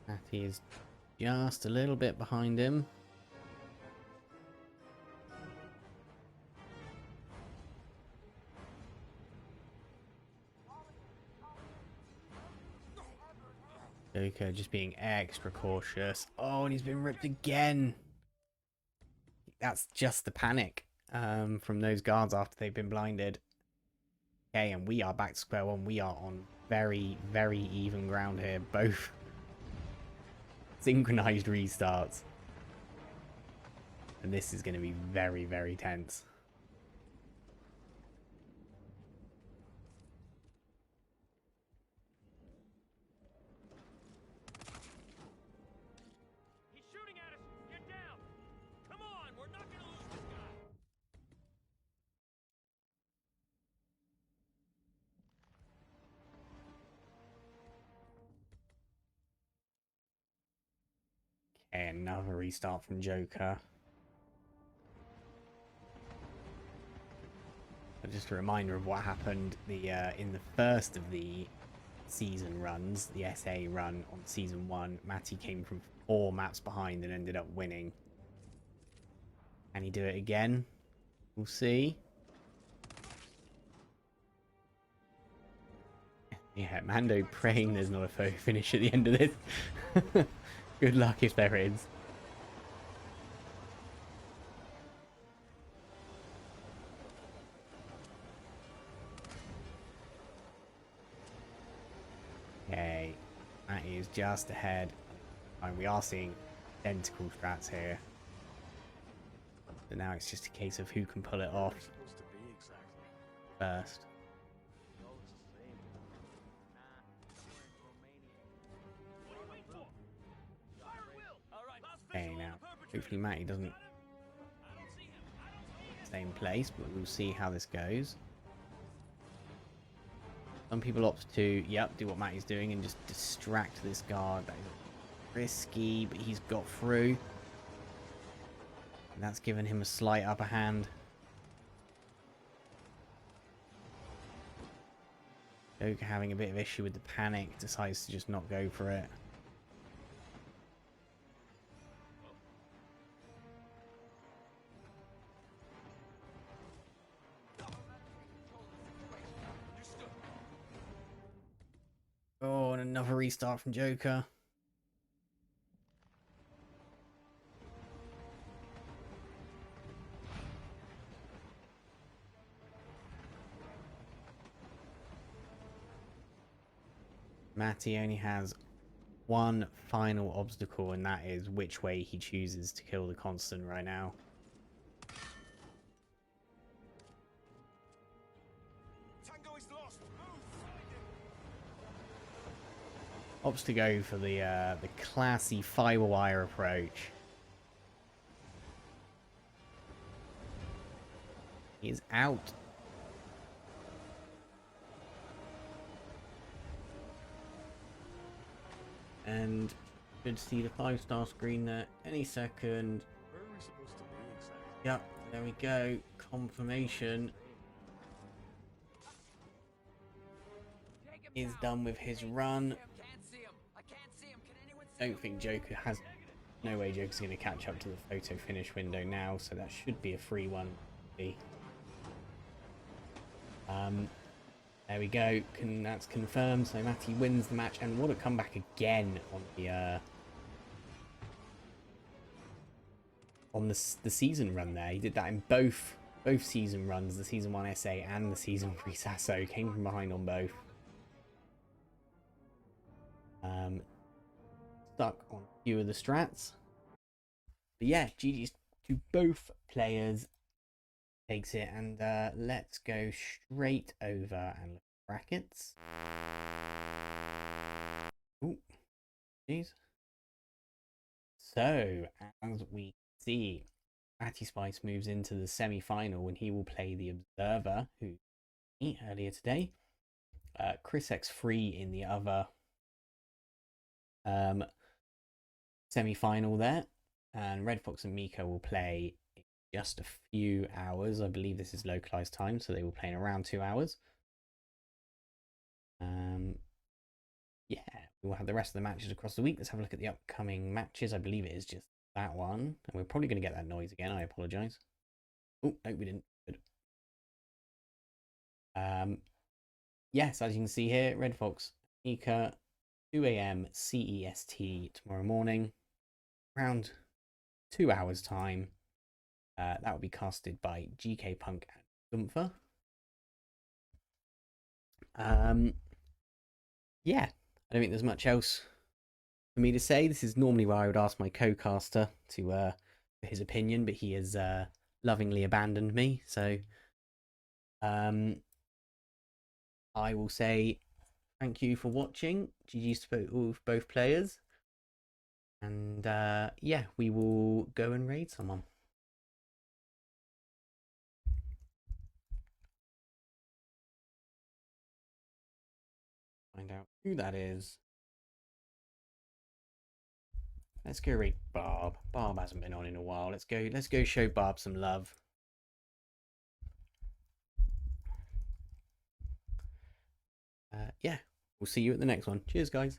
Matty is just a little bit behind him. Jokerj just being extra cautious. Oh, and he's been ripped again. That's just the panic from those guards after they've been blinded. Okay, and we are back to square one. We are on very, very even ground here. Both synchronized restarts. And this is going to be very, very tense. He's shooting at us! Get down! Come on! We're not gonna lose this guy! Okay, another restart from Jokerj. Just a reminder of what happened in the first of the season runs, the SA run on season 1. Matty came from 4 maps behind and ended up winning. Can he do it again? We'll see. Yeah, Mando praying there's not a photo finish at the end of this. Good luck if there is. Okay, that is just ahead. And we are seeing identical strats here. So now it's just a case of who can pull it off Supposed to be exactly. first. What are you waiting for? Fire at will! Alright, Okay, now hopefully Matty doesn't I don't see him! I don't see him! stay in place, but we'll see how this goes. Some people opt to, yep, do what Matty's doing and just distract this guard. That is risky, but he's got through. And that's given him a slight upper hand. Jokerj having a bit of issue with the panic, decides to just not go for it. Oh, and another restart from Jokerj. Matty only has one final obstacle, and that is which way he chooses to kill the constant right now. Tango is lost. Move. Opts to go for the classy fiber wire approach. He is out. And good to see the 5-star screen there any second. Where are we supposed to be exactly? Yep, there we go. Confirmation. Is done with his run. Don't think Joker has... No way Joker's going to catch up to the photo finish window now, so that should be a free one. There we go. That's confirmed. So Matty wins the match, and what a comeback again on the season run there. He did that in both season runs, the season 1 SA and the season 3 Sasso. Came from behind on both. Stuck on a few of the strats. But yeah, GG's to both players. Takes it, and let's go straight over and look at brackets. Ooh, jeez. So, as we see, MattySpice moves into the semi-final when he will play the Observer, who beat earlier today. Chris X3 in the other semi-final there, and Red Fox and Miko will play just a few hours. I believe this is localized time, so they will play in around 2 hours. Yeah, we'll have the rest of the matches across the week. Let's have a look at the upcoming matches. I believe it is just that one, and we're probably going to get that noise again. I apologize. Oh no, we didn't. Good. Yes, as you can see here, Red Fox Mika, 2 AM CEST tomorrow morning, around 2 hours time. That will be casted by GK Punk and Gunther. Yeah, I don't think there's much else for me to say. This is normally where I would ask my co-caster to for his opinion, but he has lovingly abandoned me. So I will say thank you for watching. GG's to both players. And yeah, we will go and raid someone. Find out who that is. Let's go raid Barb. Barb hasn't been on in a while. Let's go show Barb some love. Yeah, we'll see you at the next one. Cheers, guys.